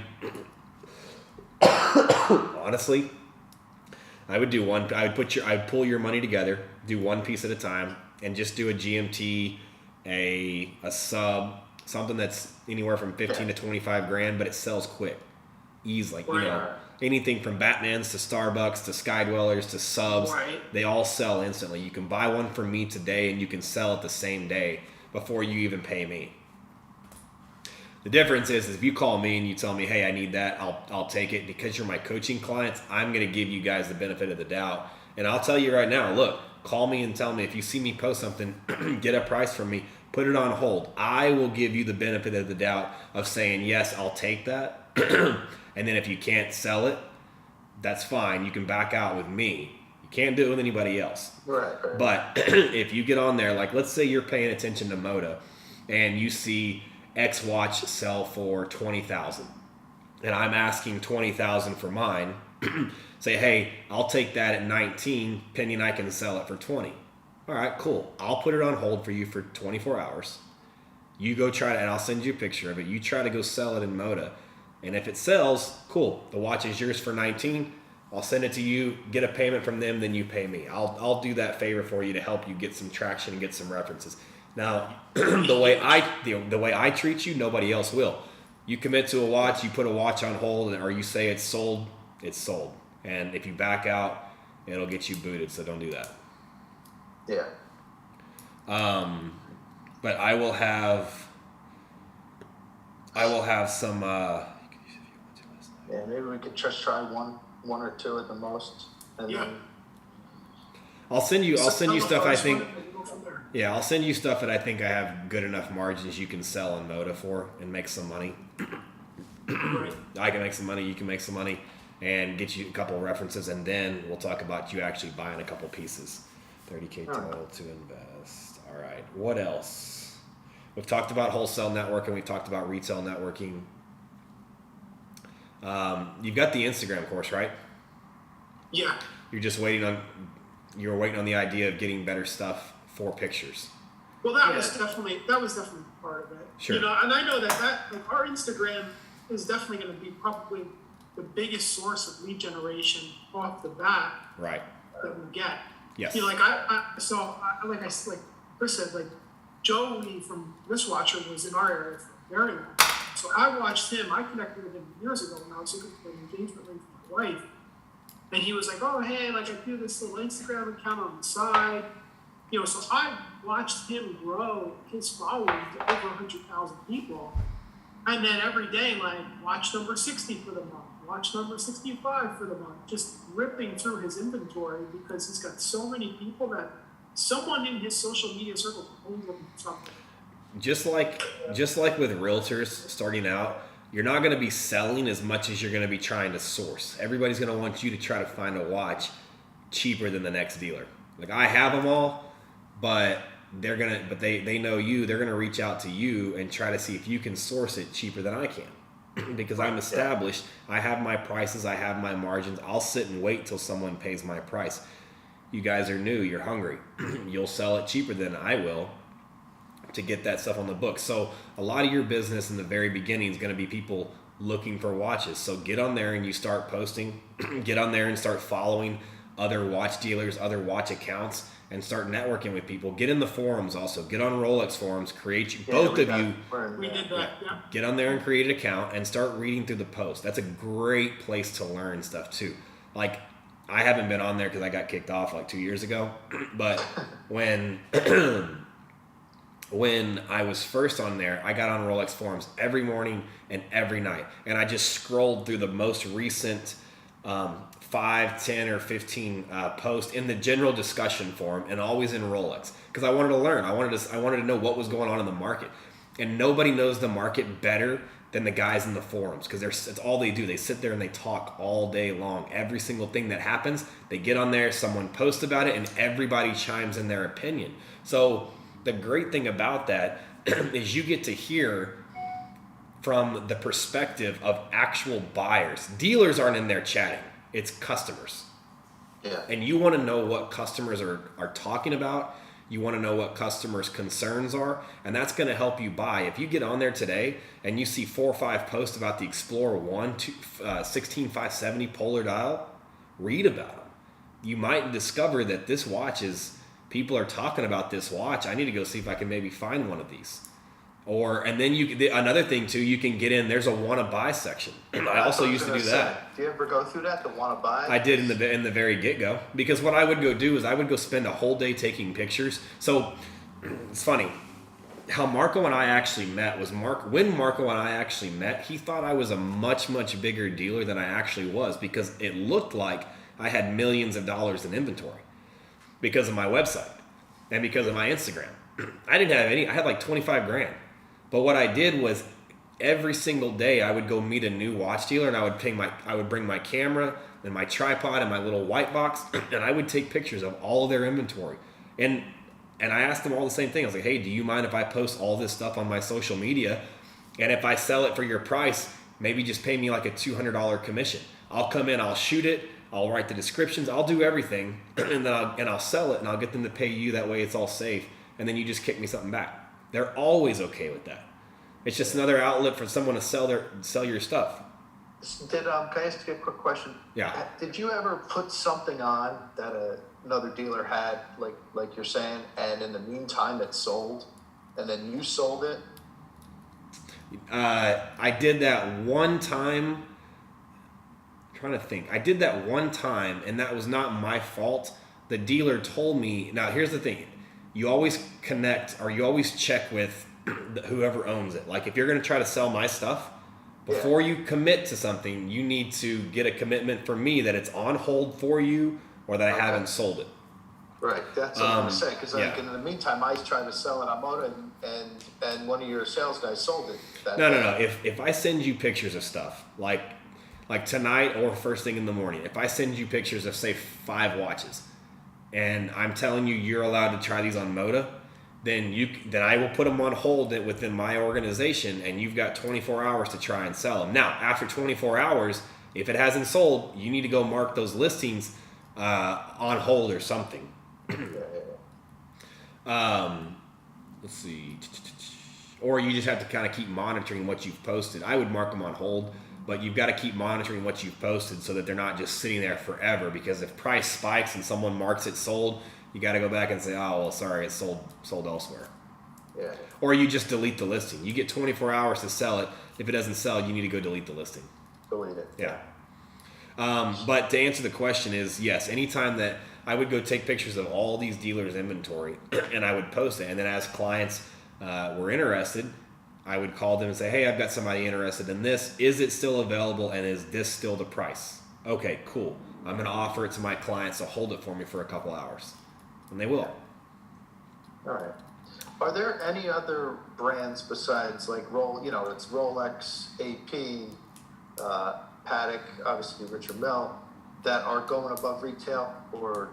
honestly, I would do one. I'd pull your money together, do one piece at a time, and just do a GMT, a sub, something that's anywhere from 15 to 25 grand, but it sells quick, easily. Right. Anything from Batmans to Starbucks to Skydwellers to subs, Right. they all sell instantly. You can buy one from me today and you can sell it the same day before you even pay me. The difference is if you call me and you tell me, hey, I need that, I'll take it. Because you're my coaching clients, I'm going to give you guys the benefit of the doubt. And I'll tell you right now, look, Call me and tell me if you see me post something, get a price from me, put it on hold. I will give you the benefit of the doubt of saying, yes, I'll take that. And then if you can't sell it, that's fine. You can back out with me. You can't do it with anybody else. Right. But if you get on there, like let's say you're paying attention to Moda and you see X watch sell for $20,000 and I'm asking $20,000 for mine, say, hey, I'll take that at 19, pending I can sell it for 20. All right, cool. I'll put it on hold for you for 24 hours. You go try to, and I'll send you a picture of it. You try to go sell it in Moda. And if it sells, cool. The watch is yours for 19. I'll send it to you, get a payment from them, then you pay me. I'll do that favor for you to help you get some traction and get some references. Now, the way I treat you, nobody else will. You commit to a watch, you put a watch on hold, or you say it's sold, it's sold. And if you back out, it'll get you booted, so don't do that. Yeah. But I will have some. Yeah, maybe we could just try one or two at the most, and Yeah. then I'll send you stuff I think. Go from there. Yeah, I'll send you stuff that I think I have good enough margins you can sell on Moda for and make some money. Right. I can make some money, you can make some money, and get you a couple of references, and then we'll talk about you actually buying a couple pieces. 30K total to invest. All right, what else? We've talked about wholesale networking. We've talked about retail networking. You've got the Instagram course, right? Yeah. You're waiting on the idea of getting better stuff for pictures. Well, that Yeah. was definitely part of it. Sure. You know, and I know that like our Instagram is definitely going to be probably the biggest source of lead generation off the bat Right. that we get. Yes. You know, like like Chris said, like Joey from Wristwatcher was in our area for a very long time. So I watched him. I connected with him years ago when I was looking for an engagement ring for my wife. And he was like, oh, hey, like I do this little Instagram account on the side. You know, so I watched him grow his following to over 100,000 people. And then every day, like, watch number 60 for the month, watch number 65 for the month, just ripping through his inventory because he's got so many people that someone in his social media circle is always looking for something. Just like with realtors starting out, you're not going to be selling as much as you're going to be trying to source. Everybody's going to want you to try to find a watch cheaper than the next dealer. Like I have them all, but they know you. They're going to reach out to you and try to see if you can source it cheaper than I can, because I'm established. I have my prices. I have my margins. I'll sit and wait till someone pays my price. You guys are new. You're hungry. You'll sell it cheaper than I will to get that stuff on the book. So a lot of your business in the very beginning is going to be people looking for watches. So get on there and you start posting, get on there and start following other watch dealers, other watch accounts, and start networking with people. Get in the forums also. Get on Rolex forums, We did that, yeah. get on there and create an account and start reading through the posts. That's a great place to learn stuff too. Like I haven't been on there because I got kicked off like 2 years ago, but when I was first on there, I got on Rolex forums every morning and every night. And I just scrolled through the most recent 5, 10, or 15 posts in the general discussion forum, and always in Rolex. Because I wanted to learn. I wanted to know what was going on in the market. And nobody knows the market better than the guys in the forums, because it's all they do. They sit there and they talk all day long. Every single thing that happens, they get on there, someone posts about it, and everybody chimes in their opinion. So the great thing about that is you get to hear from the perspective of actual buyers. Dealers aren't in there chatting. It's customers. Yeah. And you want to know what customers are talking about. You want to know what customers' concerns are, and that's going to help you buy. If you get on there today and you see 4 or 5 posts about the Explorer 16570 polar dial, read about them. You might discover that this watch people are talking about this watch. I need to go see if I can maybe find one of these. And then another thing too, you can get in. There's a want to buy section. I also used to do that. Do you ever go through that, the want to buy? I did in the very get go, because what I would go do is I would go spend a whole day taking pictures. So it's funny how Marco and I actually met was when Marco and I actually met, he thought I was a much, much bigger dealer than I actually was, because it looked like I had millions of dollars in inventory. because of my website and because of my Instagram. I didn't have any. I had like 25 grand. But what I did was every single day I would go meet a new watch dealer, and I would bring my camera and my tripod and my little white box, and I would take pictures of all of their inventory. And I asked them all the same thing. I was like, hey, do you mind if I post all this stuff on my social media? And if I sell it for your price, maybe just pay me like a $200 commission. I'll come in, I'll shoot it, I'll write the descriptions, I'll do everything, and then I'll sell it, and I'll get them to pay you. That way it's all safe, and then you just kick me something back. They're always okay with that. It's just another outlet for someone to sell your stuff. Can I ask you a quick question? Yeah. Did you ever put something on that another dealer had, like you're saying, and in the meantime it sold, and then you sold it? I did that one time. I'm trying to think. I did that one time, and that was not my fault. The dealer told me. Now, here's the thing: you always connect, or you always check with whoever owns it. Like, if you're going to try to sell my stuff, before you commit to something, you need to get a commitment from me that it's on hold for you, or that I haven't sold it. Right, that's what I'm going to say. Because yeah. in the meantime, I was trying to sell it on Moda, and one of your sales guys sold it. No. If I send you pictures of stuff, like tonight or first thing in the morning, if I send you pictures of, say, 5 watches, and I'm telling you you're allowed to try these on Moda, then I will put them on hold within my organization, and you've got 24 hours to try and sell them. Now, after 24 hours, if it hasn't sold, you need to go mark those listings on hold or something. Let's see. Or you just have to kind of keep monitoring what you've posted. I would mark them on hold, but you've got to keep monitoring what you've posted so that they're not just sitting there forever, because if price spikes and someone marks it sold, you got to go back and say, oh, well, sorry, it's sold elsewhere. Yeah. Or you just delete the listing. You get 24 hours to sell it. If it doesn't sell, you need to go delete the listing. Delete it. Yeah. But to answer the question is, yes, anytime that I would go take pictures of all these dealers' inventory and I would post it, and then as clients were interested, I would call them and say, hey, I've got somebody interested in this. Is it still available, and is this still the price? Okay, cool. I'm going to offer it to my clients, so hold it for me for a couple hours. And they will. All right. Are there any other brands besides it's Rolex, AP, Patek, obviously Richard Mille, that are going above retail or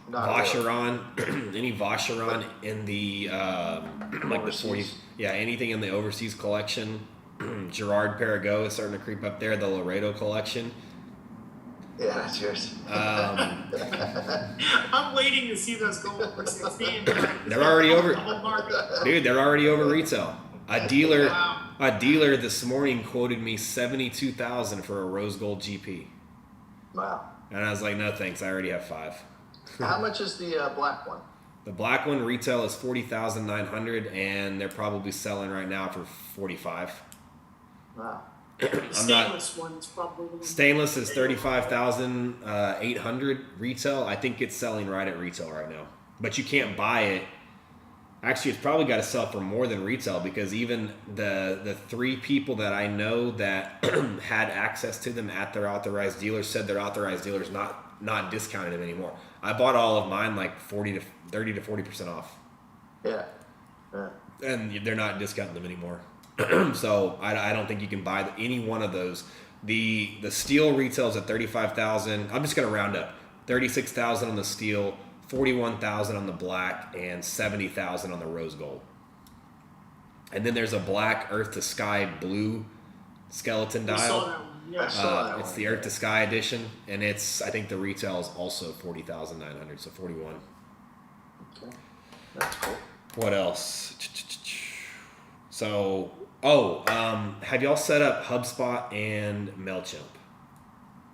not? Vacheron, any Vacheron in the like the 40s, anything in the overseas collection. Gerard Perregaux is starting to creep up there. The Laredo collection. Yeah, that's yours. I'm waiting to see those go over 16. They're already over. Dude, they're already over retail. A dealer this morning quoted me $72,000 for a rose gold GP. Wow. And I was like, no thanks, I already have 5. How much is the black one? The black one retail is $40,900, and they're probably selling right now for $45,000. Wow. Stainless one's probably Stainless is $35,800 retail. I think it's selling right at retail right now, but you can't buy it. Actually, it's probably got to sell for more than retail, because even the 3 people that I know that had access to them at their authorized dealers said their authorized dealers not discounting them anymore. I bought all of mine like 30 to 40% off. Yeah. And they're not discounting them anymore. So I don't think you can buy any one of those. The steel retails at $35,000. I'm just going to round up. $36,000 on the steel, $41,000 on the black, and $70,000 on the rose gold. And then there's a black Earth to Sky blue skeleton dial. I saw that one. Yeah. It's the Earth to Sky edition, and I think the retail is also $40,900, so $41,000. Okay. That's cool. What else? So, have y'all set up HubSpot and MailChimp?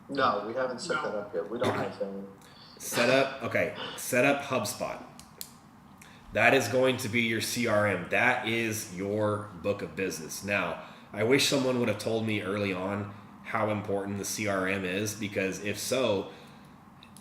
No, we haven't set that up yet. We don't have any. Set up HubSpot. That is going to be your CRM. That is your book of business. Now, I wish someone would have told me early on how important the CRM is, because if so,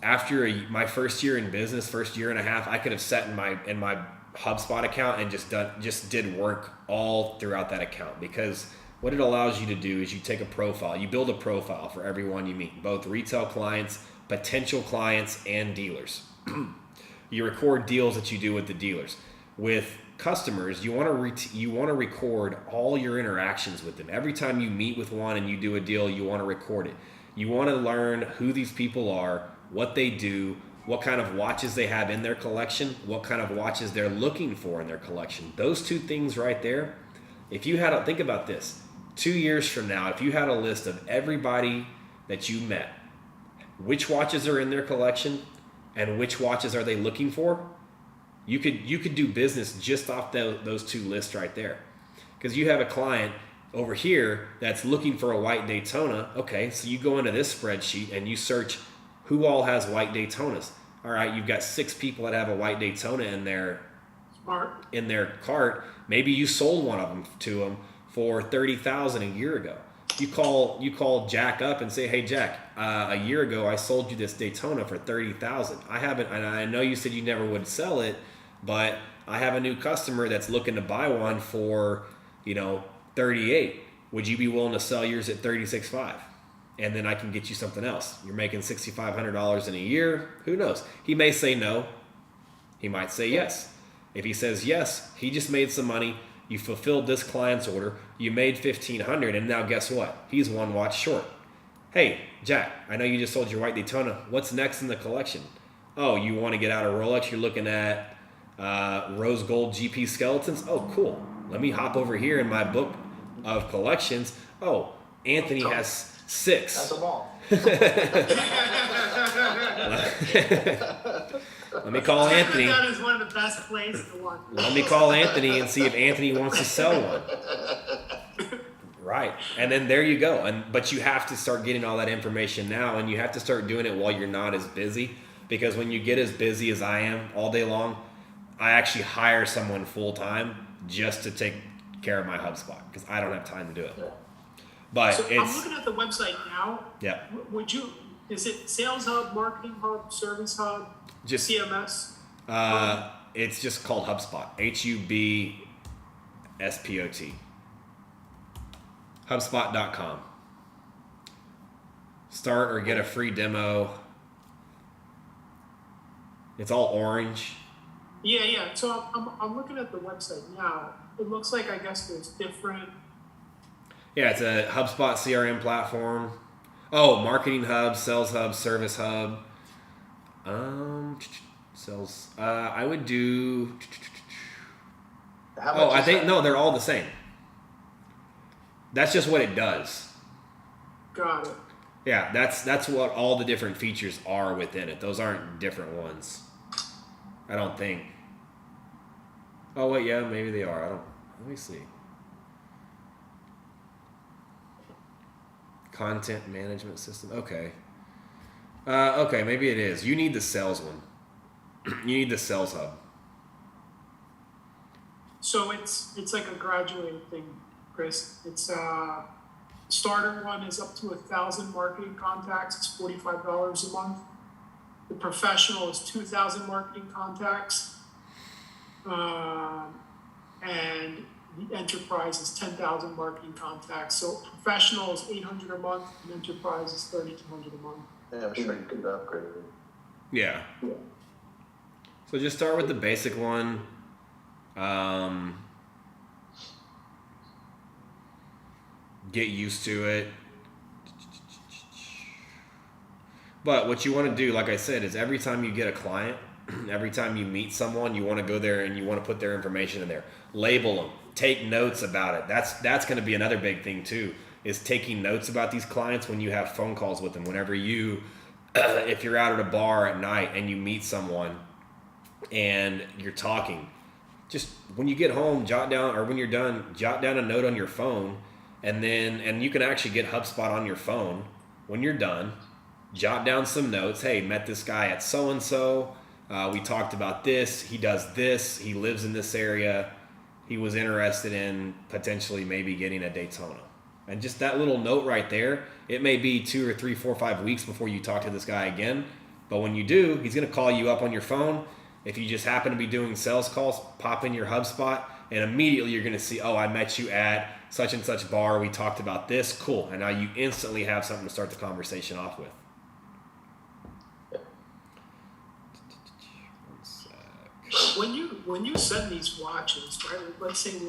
after my first year in business, first year and a half, I could have sat in my HubSpot account and just did work all throughout that account, because what it allows you to do is you take a profile, you build a profile for everyone you meet, both retail clients, potential clients, and dealers. You record deals that you do with the dealers. With customers, you want to record all your interactions with them. Every time you meet with one and you do a deal, you want to record it. You want to learn who these people are, what they do, what kind of watches they have in their collection, what kind of watches they're looking for in their collection. Those two things right there. If you had to think about this, 2 years from now, if you had a list of everybody that you met, which watches are in their collection and which watches are they looking for, you could do business just off those two lists right there. Because you have a client over here that's looking for a white Daytona. Okay, so you go into this spreadsheet and you search who all has white Daytonas. All right, you've got 6 people that have a white Daytona in their cart. Maybe you sold one of them to them for $30,000 a year ago. You call Jack up and say, "Hey Jack, a year ago I sold you this Daytona for $30,000. I haven't, and I know you said you never would sell it, but I have a new customer that's looking to buy one for, $38. Would you be willing to sell yours at $36,500? And then I can get you something else. You're making $6,500 in a year. Who knows? He may say no. He might say yes. If he says yes, he just made some money. You fulfilled this client's order. You made $1,500, and now guess what? He's one watch short. Hey, Jack, I know you just sold your white Daytona. What's next in the collection? Oh, you want to get out of Rolex? You're looking at rose gold GP skeletons? Oh, cool. Let me hop over here in my book of collections. Oh, Anthony has 6. That's them all. Let me call Anthony. That is one of the best plays in the one. Let me call Anthony and see if Anthony wants to sell one. Right. And then there you go. But you have to start getting all that information now, and you have to start doing it while you're not as busy. Because when you get as busy as I am all day long, I actually hire someone full time just to take care of my HubSpot because I don't have time to do it. Yeah. But So it's I'm looking at the website now. yeah. Is it Sales Hub, Marketing Hub, Service Hub, Just CMS? it's just called HubSpot. HUBSPOT. HubSpot.com. Start or get a free demo. It's all orange. Yeah. So I'm looking at the website now. It looks like I guess there's different. Yeah, it's a HubSpot CRM platform. Oh, Marketing Hub, Sales Hub, Service Hub. Sales. I would do. How much Oh, I is think that? no, they're all the same. That's just what it does. Got it. Yeah, that's what all the different features are within it. Those aren't different ones. I don't think. Oh wait, yeah, maybe they are. Let me see. Content management system. Okay. Okay, maybe it is. You need the sales one. You need the Sales Hub. So it's like a graduated thing, Chris. It's starter one is up to 1,000 marketing contacts. It's $45 a month. The professional is 2,000 marketing contacts, and the enterprise is 10,000 marketing contacts. So professional is $800 a month, and enterprise is $3,200 a month. Yeah, I'm sure you could upgrade it. Yeah. So just start with the basic one. Get used to it. But what you want to do, like I said, is every time you get a client, every time you meet someone, you want to go there and you want to put their information in there. Label them. Take notes about it. That's going to be another big thing too, is taking notes about these clients when you have phone calls with them. Whenever you, if you're out at a bar at night and you meet someone and you're talking, just when you get home, jot down, or when you're done, jot down a note on your phone, and you can actually get HubSpot on your phone when you're done. Jot down some notes. Hey, met this guy at so-and-so. We talked about this. He does this. He lives in this area. He was interested in potentially maybe getting a Daytona. And just that little note right there, it may be 2 or 3, 4, 5 weeks before you talk to this guy again. But when you do, he's going to call you up on your phone. If you just happen to be doing sales calls, pop in your HubSpot, and immediately you're going to see, oh, I met you at such and such bar. We talked about this. Cool. And now you instantly have something to start the conversation off with. when you send these watches, right? Let's say we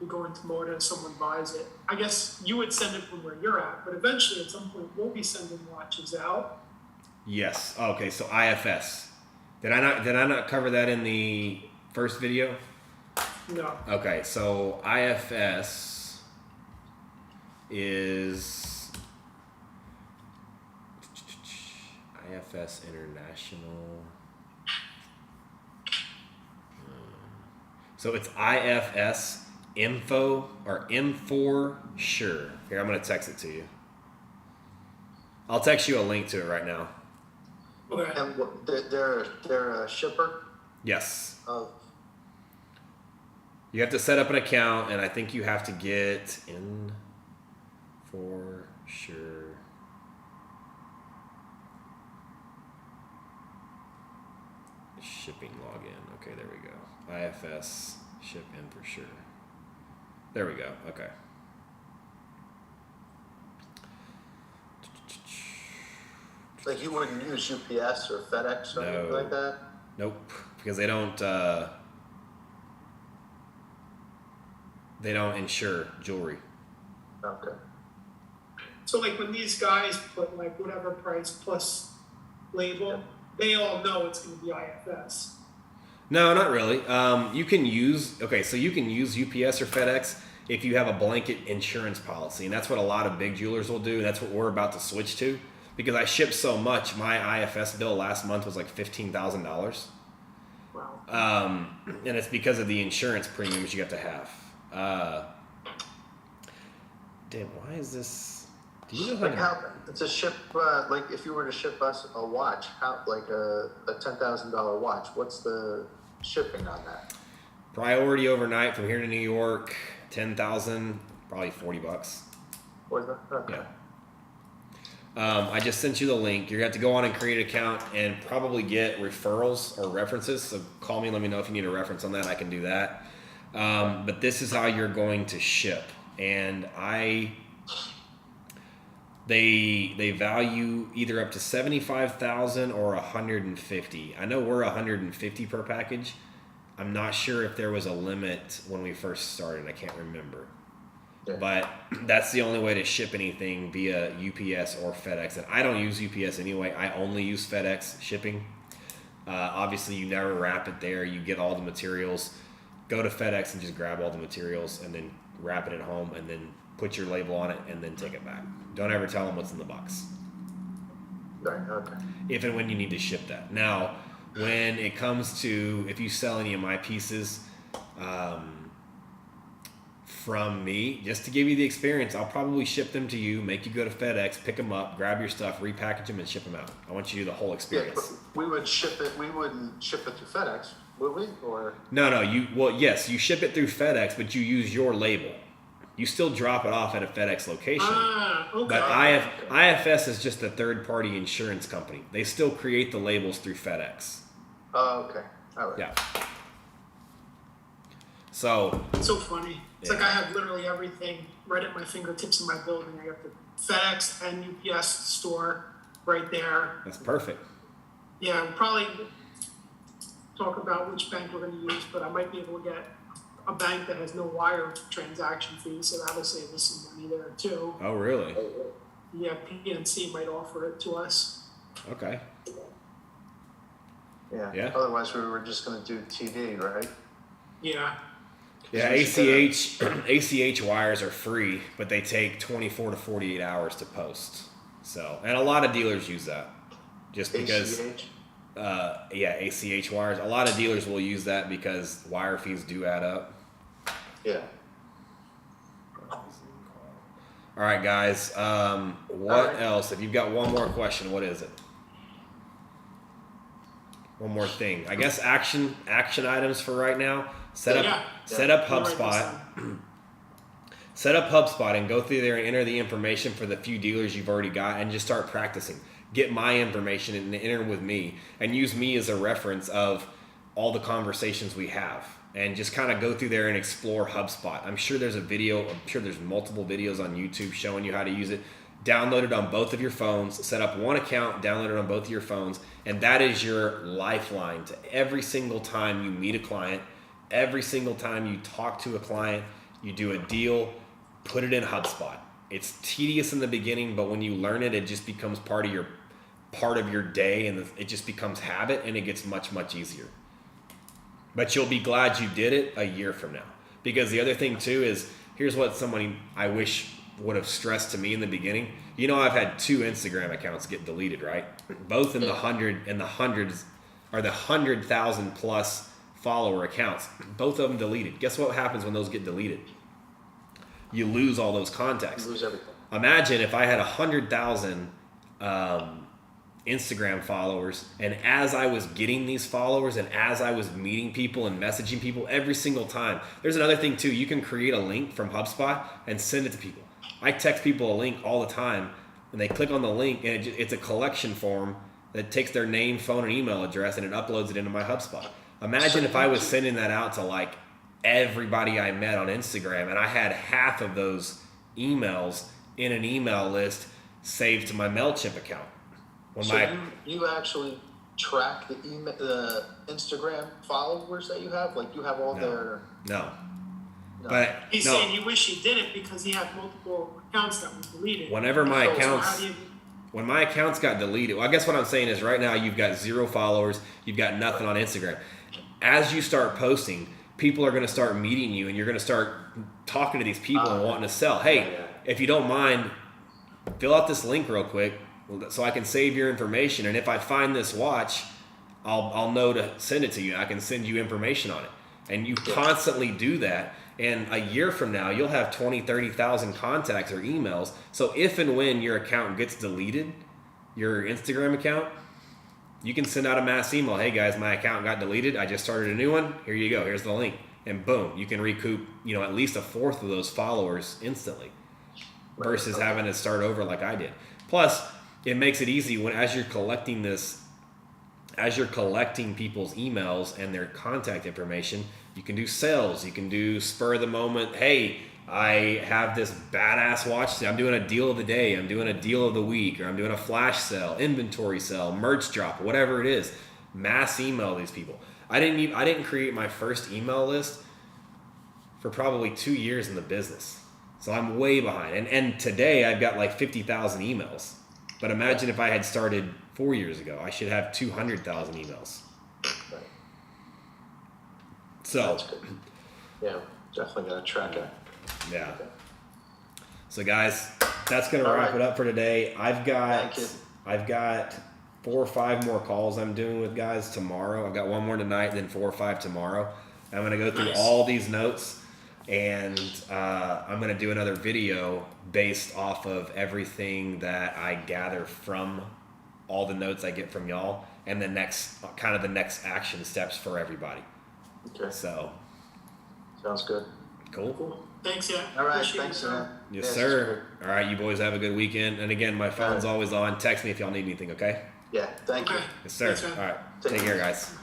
go into Moda and someone buys it. I guess you would send it from where you're at, but eventually at some point we'll be sending watches out. Yes. Okay. So IFS. Did I not cover that in the first video? No. Okay. So IFS is IFS International. So it's IFS info or M4 sure. Here, I'm going to text it to you. I'll text you a link to it right now. Okay. And they're a shipper Yes. of. You have to set up an account, and I think you have to get in for sure. Shipping login. Okay, there we go. IFS ship in for sure. There we go. Okay. Like you wouldn't use UPS or FedEx or anything like that? Nope, because they don't insure jewelry. Okay. So like when these guys put like whatever price plus label, they all know it's going to be IFS. No, not really. You can use UPS or FedEx if you have a blanket insurance policy, and that's what a lot of big jewelers will do. And that's what we're about to switch to, because I ship so much. My IFS bill last month was like $15,000. Wow. And it's because of the insurance premiums you have to have. Damn, why is this? Do you know How to ship? Like if you were to ship us a watch, how like a $10,000 watch? What's the shipping on that? Priority overnight from here to New York, 10,000, probably $40. What is that? Okay. Yeah. I just sent you the link. You're going to have to go on and create an account and probably get referrals or references. So call me and let me know if you need a reference on that. I can do that. But this is how you're going to ship. And they value either up to 75,000 or 150. I know we're 150 per package. I'm not sure if there was a limit when we first started. I can't remember. Yeah. But that's the only way to ship anything via UPS or FedEx. And I don't use UPS anyway. I only use FedEx shipping. Obviously, you never wrap it there. You get all the materials. Go to FedEx and just grab all the materials and then wrap it at home and then put your label on it and then take it back. Don't ever tell them what's in the box. Right. Okay. If and when you need to ship that. Now, when it comes to if you sell any of my pieces from me, just to give you the experience, I'll probably ship them to you, make you go to FedEx, pick them up, grab your stuff, repackage them, and ship them out. I want you to do the whole Yeah, experience. but we would ship it. We wouldn't ship it to FedEx, would we? Or No, yes, you ship it through FedEx, but you use your label. You still drop it off at a FedEx location. Okay. But IFS is just a third-party insurance company. They still create the labels through FedEx. oh, okay. All right. Yeah. So It's so funny. It's Yeah. like I have literally everything right at my fingertips in my building. I got the FedEx and UPS store right there. that's perfect. Yeah, we'll probably talk about which bank we're going to use, but I might be able to get a bank that has no wire transaction fees, so that'll save us some money there too. Oh, really? Yeah, PNC might offer it to us. Okay. Yeah. Yeah. Otherwise, we were just going to do TD, right? Yeah. Yeah, We should ACH wires are free, but they take 24 to 48 hours to post. So, and a lot of dealers use that just because, ACH. ACH wires. A lot of dealers will use that because wire fees do add up. Yeah. All right, guys. What All right. else? If you've got one more question, what is it? One more thing. I guess action items for right now. Set up I'll write this HubSpot. down. Set up HubSpot and go through there and enter the information for the few dealers you've already got and just start practicing. Get my information and enter with me and use me as a reference of all the conversations we have and just kind of go through there and explore HubSpot. I'm sure there's a video. I'm sure there's multiple videos on YouTube showing you how to use it. download it on both of your phones, set up one account, download it on both of your phones, and that is your lifeline to every single time you meet a client, every single time you talk to a client, you do a deal, put it in HubSpot. It's tedious in the beginning, but when you learn it, it just becomes part of your day, and it just becomes habit, and it gets much, much easier. But you'll be glad you did it a year from now. Because the other thing too is, here's what somebody I wish would have stressed to me in the beginning. You know, I've had 2 Instagram accounts get deleted, right? Both in the hundreds, or the 100,000 plus follower accounts. Both of them deleted. Guess what happens when those get deleted? You lose all those contacts. You lose everything. Imagine if I had 100,000 Instagram followers, and as I was getting these followers, and as I was meeting people and messaging people every single time. There's another thing too. You can create a link from HubSpot and send it to people. I text people a link all the time, and they click on the link, and it's a collection form that takes their name, phone, and email address, and it uploads it into my HubSpot. Imagine if I was sending that out to like everybody I met on Instagram, and I had half of those emails in an email list saved to my MailChimp account. You actually track the Instagram followers that you have? Like you have all their... No. But he's saying he wish he did it because he had multiple accounts that were deleted. When my accounts got deleted, well, I guess what I'm saying is right now you've got 0 followers, you've got nothing on Instagram. As you start posting, people are going to start meeting you, and you're going to start talking to these people and wanting to sell. Hey, if you don't mind, fill out this link real quick so I can save your information. And if I find this watch, I'll know to send it to you. I can send you information on it. And you constantly do that. And a year from now, you'll have 20, 30,000 contacts or emails. So if and when your account gets deleted, your Instagram account, you can send out a mass email. Hey guys, my account got deleted. I just started a new one. Here you go. Here's the link. And boom, you can recoup, at least 1/4 of those followers instantly versus having to start over like I did. Plus, it makes it easy as you're collecting people's emails and their contact information. You can do sales. You can do spur of the moment. Hey, I have this badass watch. I'm doing a deal of the day. I'm doing a deal of the week, or I'm doing a flash sale, inventory sale, merch drop, whatever it is. Mass email these people. I didn't create my first email list for probably 2 years in the business. So I'm way behind. And today I've got like 50,000 emails. But imagine if I had started 4 years ago. I should have 200,000 emails. Right. So, that's good. Yeah, definitely got to track it. Yeah. So guys, that's going to wrap it up for today. I've got 4 or 5 more calls I'm doing with guys tomorrow. I've got 1 more tonight, then 4 or 5 tomorrow. I'm going to go through all these notes, and I'm going to do another video based off of everything that I gather from all the notes I get from y'all, and the next action steps for everybody. Okay. So. Sounds good. Cool. Thanks, yeah. All right, Appreciate thanks, it. man. Yes, sir. All right, you boys have a good weekend. And again, my phone's always on. Text me if y'all need anything, okay? Yeah, thank you. Okay. Yes, sir. Thanks, man. All right. Take Take care, care. guys.